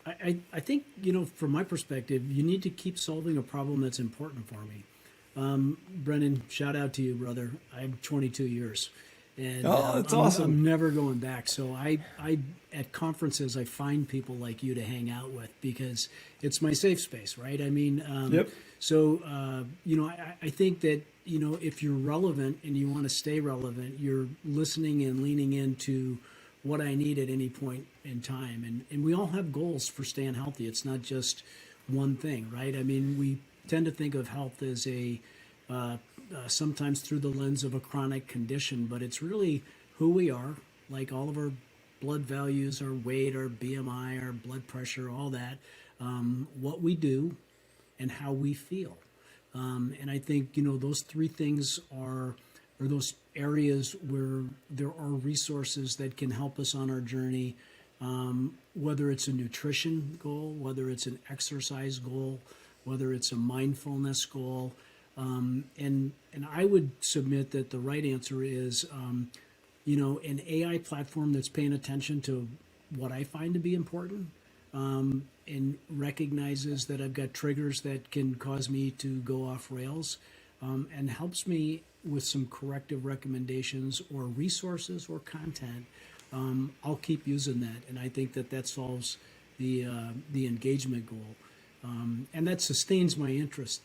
I think, you know, from my perspective, you need to keep solving a problem that's important for me. Brendan, shout out to you, brother. I have 22 years. And that's awesome. I'm never going back. So I at conferences, I find people like you to hang out with because it's my safe space, right? I mean, Yep. So, you know, I think that, you know, if you're relevant and you want to stay relevant, you're listening and leaning into what I need at any point in time. And we all have goals for staying healthy. It's not just one thing, right? I mean, we tend to think of health as sometimes through the lens of a chronic condition, but it's really who we are, like all of our blood values, our weight, our BMI, our blood pressure, all that, what we do and how we feel. And I think, you know, those three things are those areas where there are resources that can help us on our journey, whether it's a nutrition goal, whether it's an exercise goal, whether it's a mindfulness goal. And I would submit that the right answer is, you know, an AI platform that's paying attention to what I find to be important, and recognizes that I've got triggers that can cause me to go off rails, and helps me with some corrective recommendations or resources or content. I'll keep using that, and I think that solves the engagement goal, and that sustains my interest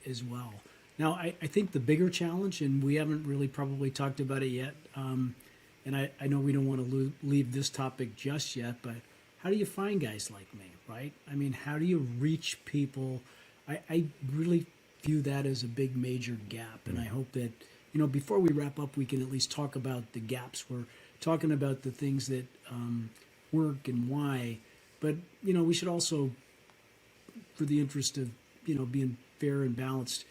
as well. Now, I think the bigger challenge, and we haven't really probably talked about it yet, and I know we don't want to leave this topic just yet, but how do you find guys like me, right? I mean, how do you reach people? I really view that as a big major gap, and I hope that, you know, before we wrap up, we can at least talk about the gaps. We're talking about the things that work and why, but, you know, we should also, for the interest of, you know, being fair and balanced,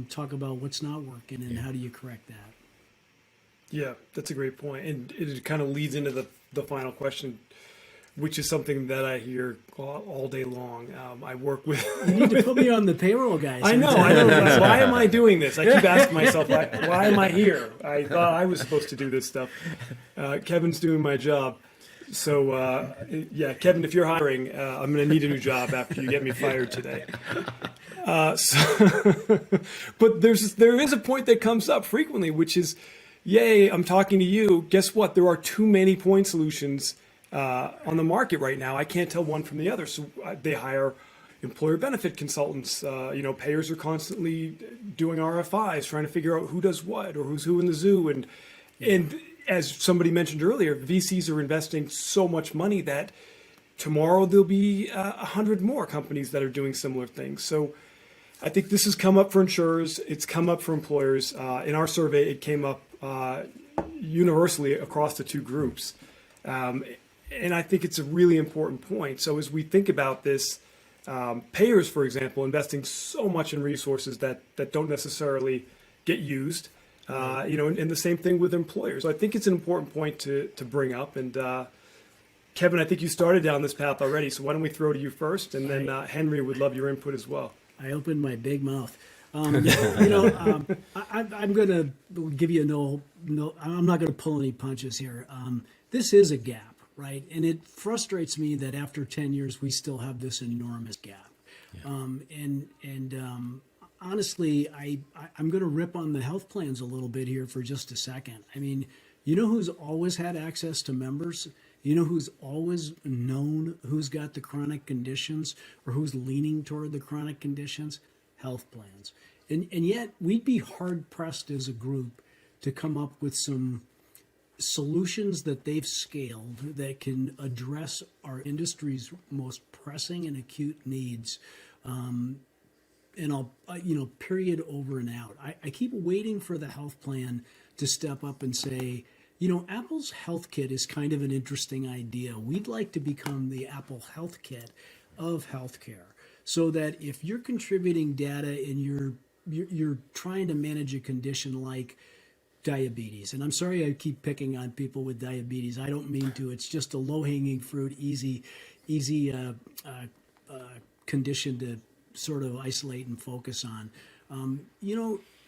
talk about what's not working and how do you correct that. Yeah, that's a great point. And it kind of leads into the final question, which is something that I hear all day long. I work with... You need to put me on the payroll, guys. I know. Why am I doing this? I keep asking myself, why am I here? I thought I was supposed to do this stuff. Kevin's doing my job. So, yeah, Kevin, if you're hiring, I'm going to need a new job after you get me fired today. But there is a point that comes up frequently, which is, yay, I'm talking to you. Guess what? There are too many point solutions on the market right now. I can't tell one from the other. So they hire employer benefit consultants. Payers are constantly doing RFIs, trying to figure out who does what or who's who in the zoo. And as somebody mentioned earlier, VCs are investing so much money that tomorrow there'll be 100 more companies that are doing similar things. So I think this has come up for insurers. It's come up for employers. In our survey, it came up universally across the two groups. And I think it's a really important point. So as we think about this, payers, for example, investing so much in resources that don't necessarily get used, and the same thing with employers. So I think it's an important point to bring up. And Kevin, I think you started down this path already. So why don't we throw to you first? And then Henry would love your input as well. I opened my big mouth. I'm going to give you no. I'm not going to pull any punches here. This is a gap, right? And it frustrates me that after 10 years we still have this enormous gap. Yeah. Honestly, I'm going to rip on the health plans a little bit here for just a second. I mean, you know who's always had access to members? You know who's always known who's got the chronic conditions or who's leaning toward the chronic conditions? Health plans. And yet we'd be hard pressed as a group to come up with some solutions that they've scaled that can address our industry's most pressing and acute needs. And I'll, period, over and out. I keep waiting for the health plan to step up and say, Apple's Health Kit is kind of an interesting idea. We'd like to become the Apple Health Kit of healthcare, so that if you're contributing data and you're trying to manage a condition like diabetes, and I'm sorry I keep picking on people with diabetes. I don't mean to. It's just a low-hanging fruit, easy condition to sort of isolate and focus on.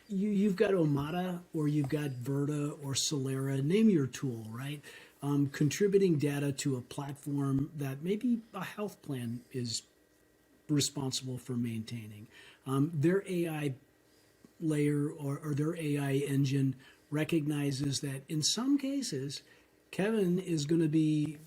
You've got Omada or you've got Verta or Solera, name your tool, right? Contributing data to a platform that maybe a health plan is responsible for maintaining. Their AI layer or their AI engine recognizes that in some cases, Kevin is going to be,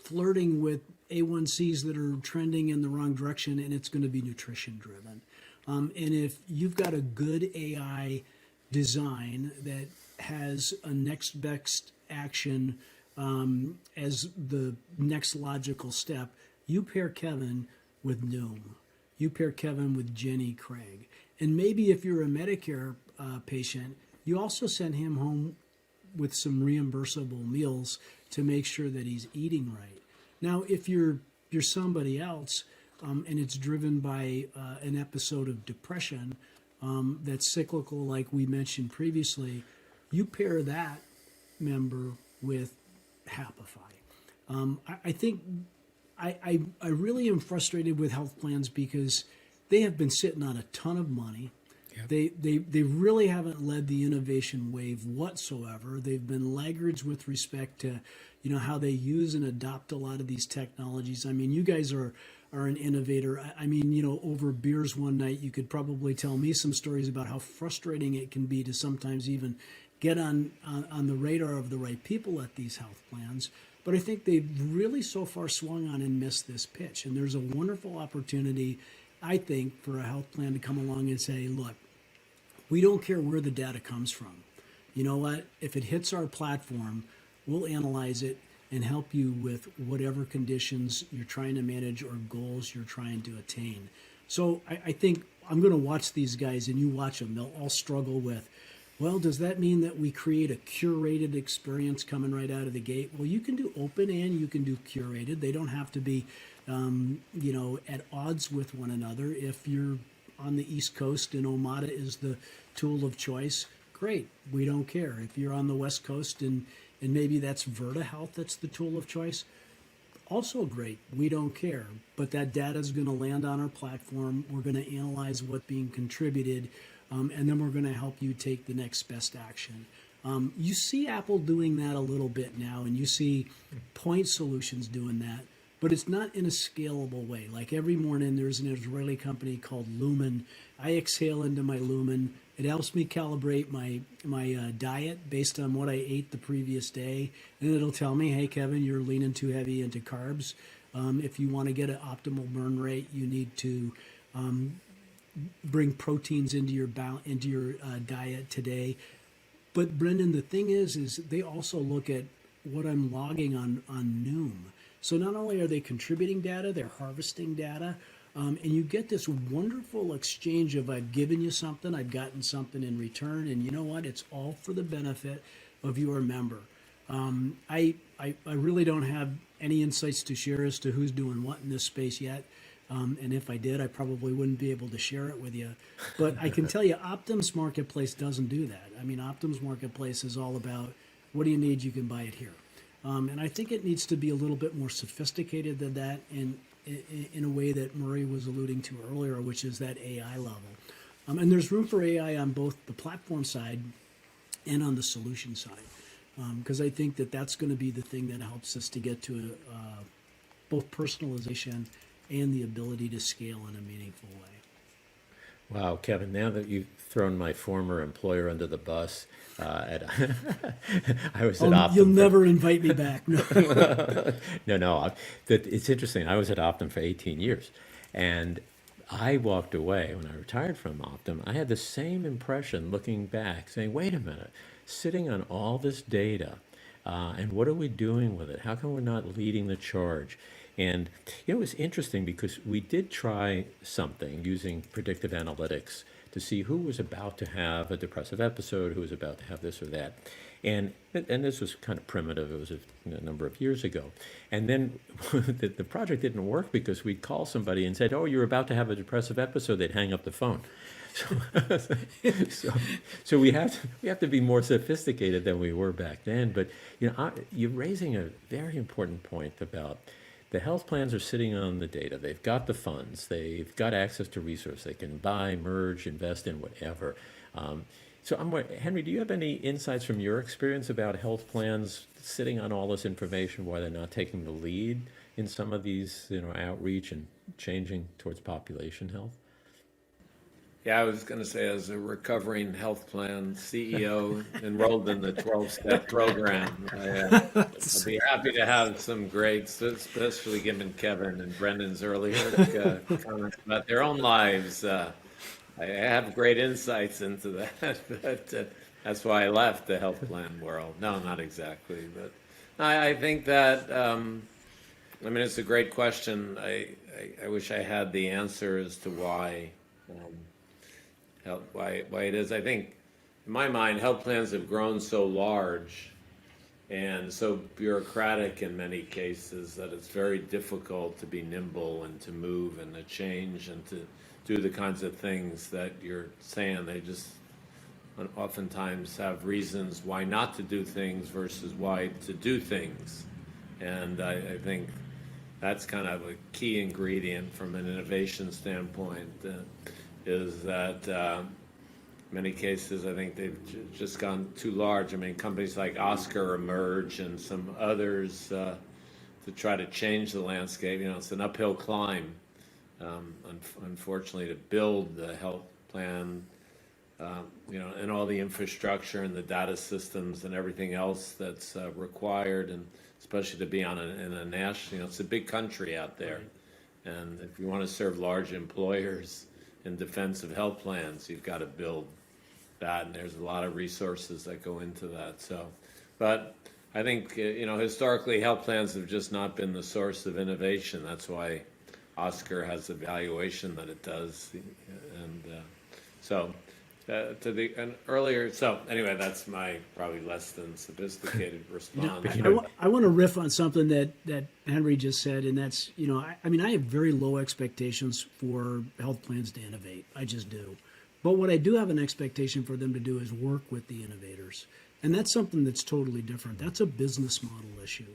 flirting with A1Cs that are trending in the wrong direction, and it's going to be nutrition driven. And if you've got a good AI design that has a next best action as the next logical step, you pair Kevin with Noom. You pair Kevin with Jenny Craig. And maybe if you're a Medicare patient, you also send him home with some reimbursable meals to make sure that he's eating right. Now, if you're somebody else, and it's driven by an episode of depression that's cyclical, like we mentioned previously, you pair that member with Happify. I think I really am frustrated with health plans because they have been sitting on a ton of money. Yep. They really haven't led the innovation wave whatsoever. They've been laggards with respect to, how they use and adopt a lot of these technologies. I mean, you guys are an innovator. I mean, over beers one night, you could probably tell me some stories about how frustrating it can be to sometimes even get on the radar of the right people at these health plans. But I think they've really so far swung on and missed this pitch. And there's a wonderful opportunity, I think, for a health plan to come along and say, look, we don't care where the data comes from. You know what? If it hits our platform, we'll analyze it and help you with whatever conditions you're trying to manage or goals you're trying to attain. So I think I'm going to watch these guys, and you watch them. They'll all struggle with, well, does that mean that we create a curated experience coming right out of the gate? Well, you can do open and you can do curated. They don't have to be, at odds with one another. If you're on the East Coast and Omada is the tool of choice, great. We don't care. If you're on the West Coast and maybe that's Verta Health that's the tool of choice, also great. We don't care. But that data is going to land on our platform. We're going to analyze what's being contributed, and then we're going to help you take the next best action. You see Apple doing that a little bit now, and you see point solutions doing that, but it's not in a scalable way. Like every morning, there's an Israeli company called Lumen. I exhale into my Lumen. It helps me calibrate my diet based on what I ate the previous day, and it'll tell me, hey, Kevin, you're leaning too heavy into carbs. If you want to get an optimal burn rate, you need to bring proteins into your diet today. But Brendan, the thing is they also look at what I'm logging on Noom. So not only are they contributing data, they're harvesting data, and you get this wonderful exchange of I've given you something, I've gotten something in return, and you know what? It's all for the benefit of your member. I really don't have any insights to share as to who's doing what in this space yet. And if I did, I probably wouldn't be able to share it with you. But I can tell you, Optum's Marketplace doesn't do that. I mean, Optum's Marketplace is all about what do you need? You can buy it here. And I think it needs to be a little bit more sophisticated than that in a way that Murray was alluding to earlier, which is that AI level. And there's room for AI on both the platform side and on the solution side. Because I think that that's going to be the thing that helps us to get to both personalization and the ability to scale in a meaningful way. Wow, Kevin, now that you've thrown my former employer under the bus, I was at Optum. You'll never invite me back. No. No. It's interesting. I was at Optum for 18 years, and I walked away when I retired from Optum. I had the same impression looking back, saying, wait a minute, sitting on all this data, and what are we doing with it? How come we're not leading the charge? And it was interesting because we did try something using predictive analytics to see who was about to have a depressive episode, who was about to have this or that. And this was kind of primitive. It was a number of years ago. And then the project didn't work because we'd call somebody and said, oh, you're about to have a depressive episode. They'd hang up the phone. So we have to be more sophisticated than we were back then. But you're raising a very important point about the health plans are sitting on the data. They've got the funds. They've got access to resources. They can buy, merge, invest in whatever. So Henry, do you have any insights from your experience about health plans sitting on all this information, why they're not taking the lead in some of these outreach and changing towards population health? Yeah, I was going to say, as a recovering health plan CEO enrolled in the 12-step program, I'll be happy to have some great, especially given Kevin and Brendan's earlier comments about their own lives. I have great insights into that, but that's why I left the health plan world. No, not exactly, but I think that, it's a great question. I wish I had the answer as to why it is. I think, in my mind, health plans have grown so large and so bureaucratic in many cases that it's very difficult to be nimble and to move and to change and to do the kinds of things that you're saying. They just oftentimes have reasons why not to do things versus why to do things. And I think that's kind of a key ingredient from an innovation standpoint. Is that in many cases, I think they've just gone too large. I mean, companies like Oscar emerge and some others to try to change the landscape. It's an uphill climb, unfortunately, to build the health plan, and all the infrastructure and the data systems and everything else that's required, and especially to be in a national, it's a big country out there. And if you want to serve large employers in defense of health plans, you've got to build that, and there's a lot of resources that go into that. So, but I think historically health plans have just not been the source of innovation. That's why Oscar has the valuation that it does, and so And earlier, so anyway, that's my probably less than sophisticated response. I want to riff on something that Henry just said, and that's, I mean, I have very low expectations for health plans to innovate. I just do. But what I do have an expectation for them to do is work with the innovators. And that's something that's totally different. That's a business model issue.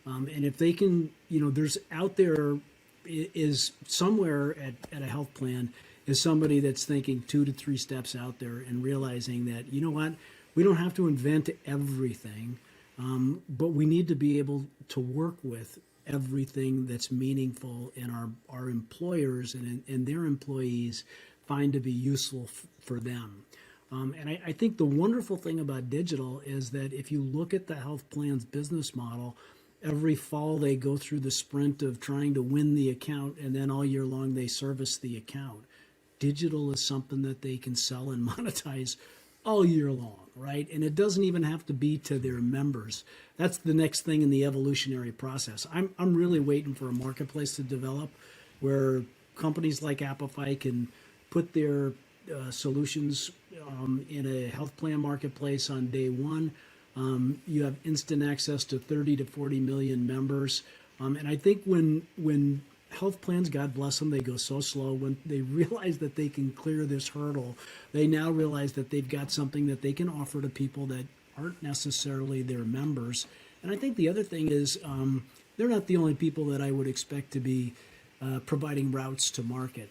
And if they can, there's out there is somewhere at a health plan is somebody that's thinking 2 to 3 steps out there and realizing that, you know what, we don't have to invent everything, but we need to be able to work with everything that's meaningful and our employers and their employees find to be useful for them. And I think the wonderful thing about digital is that if you look at the health plan's business model, every fall they go through the sprint of trying to win the account, and then all year long they service the account. Digital is something that they can sell and monetize all year long, right? And it doesn't even have to be to their members. That's the next thing in the evolutionary process. I'm really waiting for a marketplace to develop where companies like Apify can put their solutions in a health plan marketplace on day one. You have instant access to 30 to 40 million members. And I think when health plans, God bless them, they go so slow. When they realize that they can clear this hurdle, they now realize that they've got something that they can offer to people that aren't necessarily their members. And I think the other thing is they're not the only people that I would expect to be providing routes to market.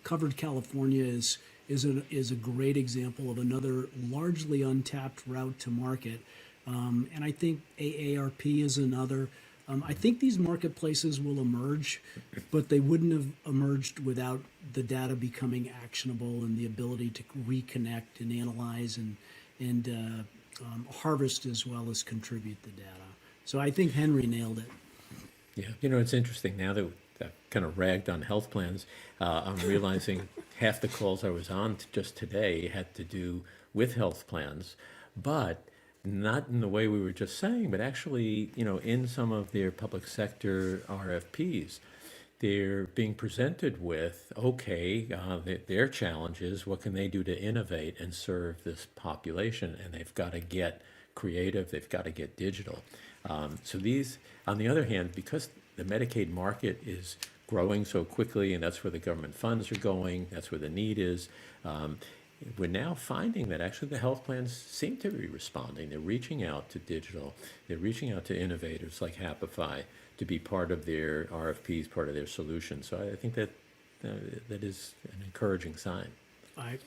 Covered California is a great example of another largely untapped route to market. And I think AARP is another. I think these marketplaces will emerge, but they wouldn't have emerged without the data becoming actionable and the ability to reconnect and analyze and harvest as well as contribute the data. So I think Henry nailed it. Yeah, it's interesting now that I've kind of ragged on health plans. I'm realizing half the calls I was on just today had to do with health plans, but not in the way we were just saying, but actually, in some of their public sector RFPs, they're being presented with, their challenge is what can they do to innovate and serve this population? And they've got to get creative, they've got to get digital. So these, on the other hand, because the Medicaid market is growing so quickly, and that's where the government funds are going, that's where the need is, we're now finding that actually the health plans seem to be responding. They're reaching out to digital. They're reaching out to innovators like Apify to be part of their RFPs, part of their solutions. So I think that that is an encouraging sign.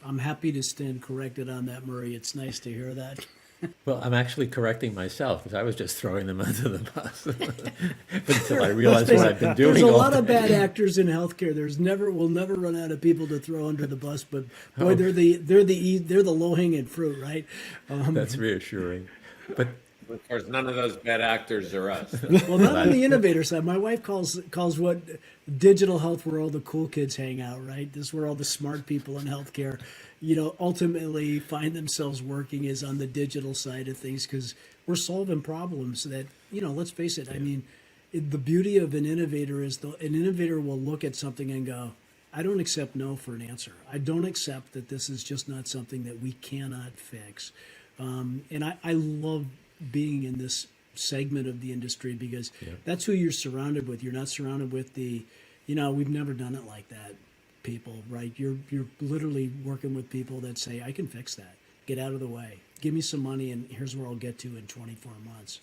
I'm happy to stand corrected on that, Murray. It's nice to hear that. Well, I'm actually correcting myself because I was just throwing them under the bus. But until I realized what I've been doing. There's a lot of bad actors in healthcare. We'll never run out of people to throw under the bus. But boy, they're the low-hanging fruit, right? That's reassuring. But of course, none of those bad actors are us. Well, not on the innovator side. My wife calls what digital health where all the cool kids hang out, right? This is where all the smart people in healthcare, ultimately find themselves working is on the digital side of things because we're solving problems that, let's face it. Yeah. I mean, the beauty of an innovator is an innovator will look at something and go, I don't accept no for an answer. I don't accept that this is just not something that we cannot fix. And I love being in this segment of the industry because that's who you're surrounded with. You're not surrounded with the, we've never done it like that people, right? You're literally working with people that say, I can fix that. Get out of the way. Give me some money and here's where I'll get to in 24 months.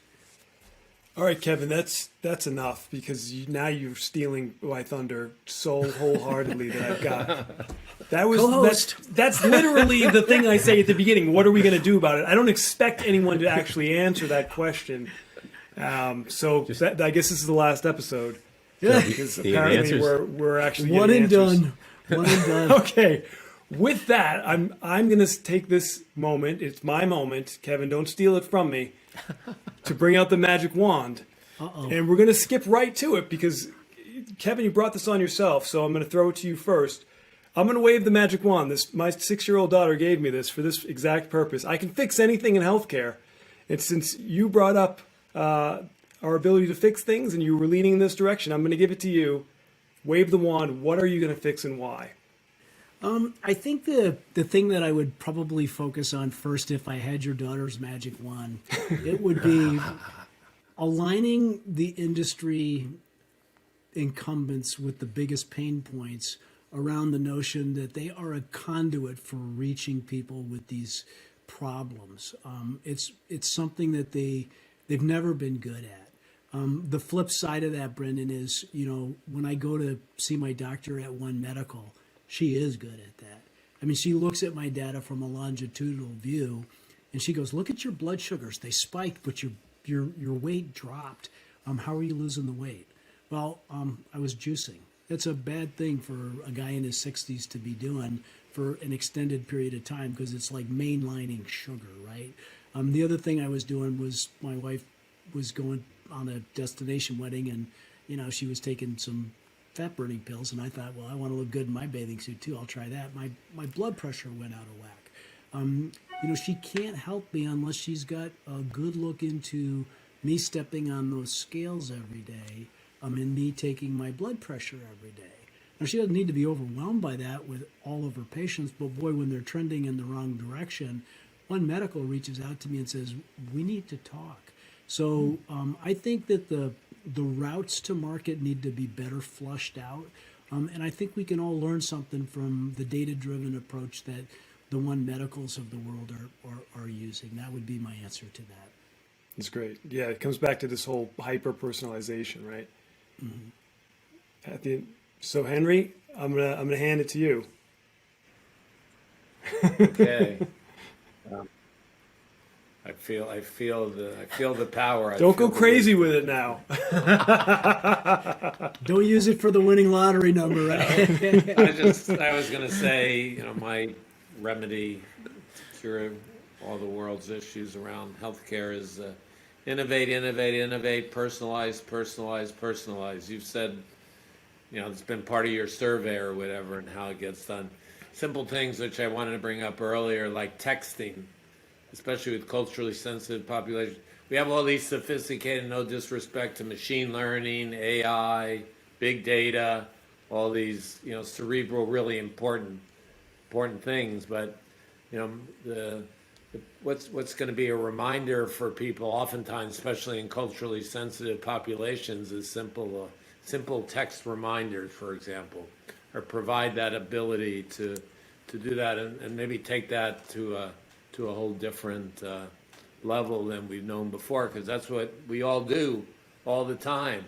All right, Kevin, that's enough because now you're stealing my thunder so wholeheartedly that I've got. That's literally the thing I say at the beginning. What are we going to do about it? I don't expect anyone to actually answer that question. I guess this is the last episode. Yeah, because apparently we're actually one and answers. done. One and done. Okay. With that, I'm going to take this moment. It's my moment. Kevin, don't steal it from me. To bring out the magic wand. Uh-oh. And we're going to skip right to it because, Kevin, you brought this on yourself, so I'm going to throw it to you first. I'm going to wave the magic wand. My 6-year-old daughter gave me this for this exact purpose. I can fix anything in healthcare. And since you brought up our ability to fix things and you were leaning in this direction, I'm going to give it to you. Wave the wand. What are you going to fix and why? I think the thing that I would probably focus on first, if I had your daughter's magic wand, it would be aligning the industry incumbents with the biggest pain points around the notion that they are a conduit for reaching people with these problems. It's something that they've never been good at. The flip side of that, Brendan, is, when I go to see my doctor at One Medical, she is good at that. I mean, she looks at my data from a longitudinal view, and she goes, "Look at your blood sugars; they spiked, but your weight dropped. How are you losing the weight?" Well, I was juicing. That's a bad thing for a guy in his 60s to be doing for an extended period of time, because it's like mainlining sugar, right? The other thing I was doing was, my wife was going on a destination wedding, and she was taking some fat burning pills, and I thought, well, I want to look good in my bathing suit too. I'll try that. My blood pressure went out of whack. She can't help me unless she's got a good look into me stepping on those scales every day, and me taking my blood pressure every day. Now, she doesn't need to be overwhelmed by that with all of her patients, but boy, when they're trending in the wrong direction, One Medical reaches out to me and says, we need to talk. So I think that the routes to market need to be better flushed out. And I think we can all learn something from the data-driven approach that the One Medicals of the world are using. That would be my answer to that. That's great. Yeah, it comes back to this whole hyper-personalization, right? Mm-hmm. So Henry, I'm gonna hand it to you. Okay. I feel the power. Don't go crazy with it now. Don't use it for the winning lottery number, right? I was going to say, my remedy to cure all the world's issues around healthcare is innovate, personalize. You've said, it's been part of your survey or whatever, and how it gets done. Simple things which I wanted to bring up earlier, like texting, especially with culturally sensitive populations. We have all these sophisticated, no disrespect to machine learning, AI, big data, all these, cerebral, really important things. But, what's going to be a reminder for people, oftentimes, especially in culturally sensitive populations, is simple text reminders, for example, or provide that ability to do that, and maybe take that to a whole different level than we've known before, because that's what we all do all the time.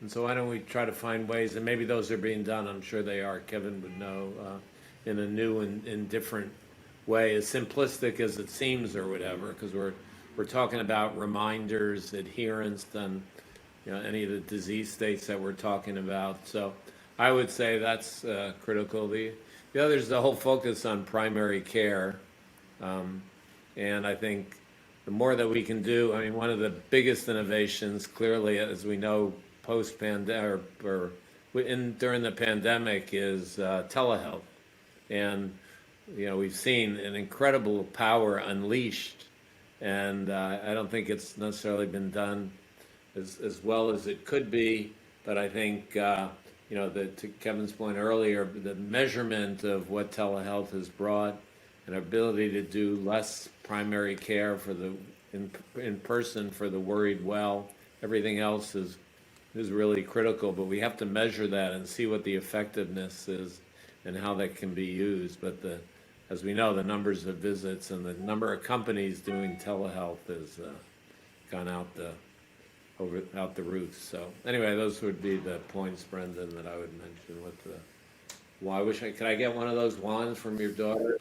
And so why don't we try to find ways, and maybe those are being done, I'm sure they are, Kevin would know, in a new and different way, as simplistic as it seems or whatever, because we're talking about reminders, adherence, and any of the disease states that we're talking about. So I would say that's critical. The other is the whole focus on primary care. And I think the more that we can do, one of the biggest innovations, clearly, as we know, post-pandemic or during the pandemic, is telehealth. And, we've seen an incredible power unleashed. And I don't think it's necessarily been done as well as it could be. But I think, to Kevin's point earlier, the measurement of what telehealth has brought, an ability to do less primary care for the in person for the worried well. Everything else is really critical, but we have to measure that and see what the effectiveness is and how that can be used. But as we know, the numbers of visits and the number of companies doing telehealth has gone out the roof. So anyway, those would be the points, Brendan, that I would mention with the. Well, could I get one of those wands from your daughter?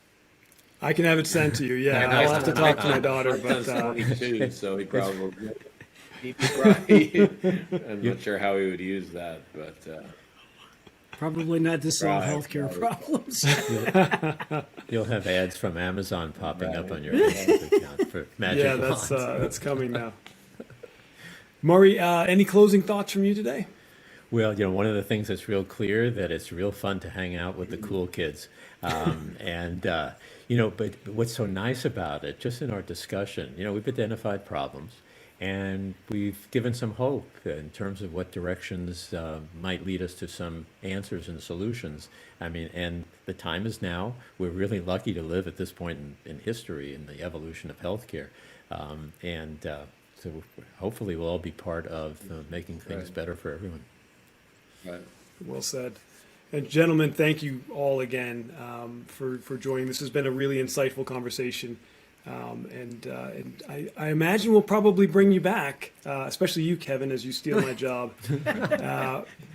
I can have it sent to you. Yeah, I'll have to talk to my daughter. But 22, so he probably. I'm not sure how he would use that, but. Probably not to solve healthcare problems. You'll have ads from Amazon popping up on your Facebook account for magic wands. That's coming now. Murray, any closing thoughts from you today? Well, one of the things that's real clear, that it's real fun to hang out with the cool kids. But what's so nice about it, just in our discussion, we've identified problems, And we've given some hope in terms of what directions might lead us to some answers and solutions. I mean, and the time is now. We're really lucky to live at this point in history in the evolution of healthcare. So hopefully we'll all be part of making things Right. better for everyone. Right. Well said. And gentlemen, thank you all again for joining. This has been a really insightful conversation. And I imagine we'll probably bring you back, especially you, Kevin, as you steal my job.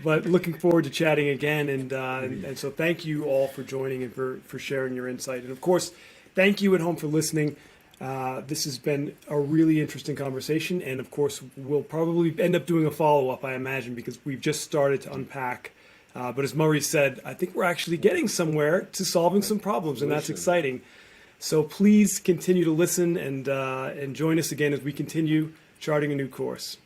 But looking forward to chatting again. And so thank you all for joining and for sharing your insight. And of course, thank you at home for listening. This has been a really interesting conversation. And of course, we'll probably end up doing a follow-up, I imagine, because we've just started to unpack. But as Murray said, I think we're actually getting somewhere to solving some problems, and that's exciting. So please continue to listen and join us again as we continue charting a new course.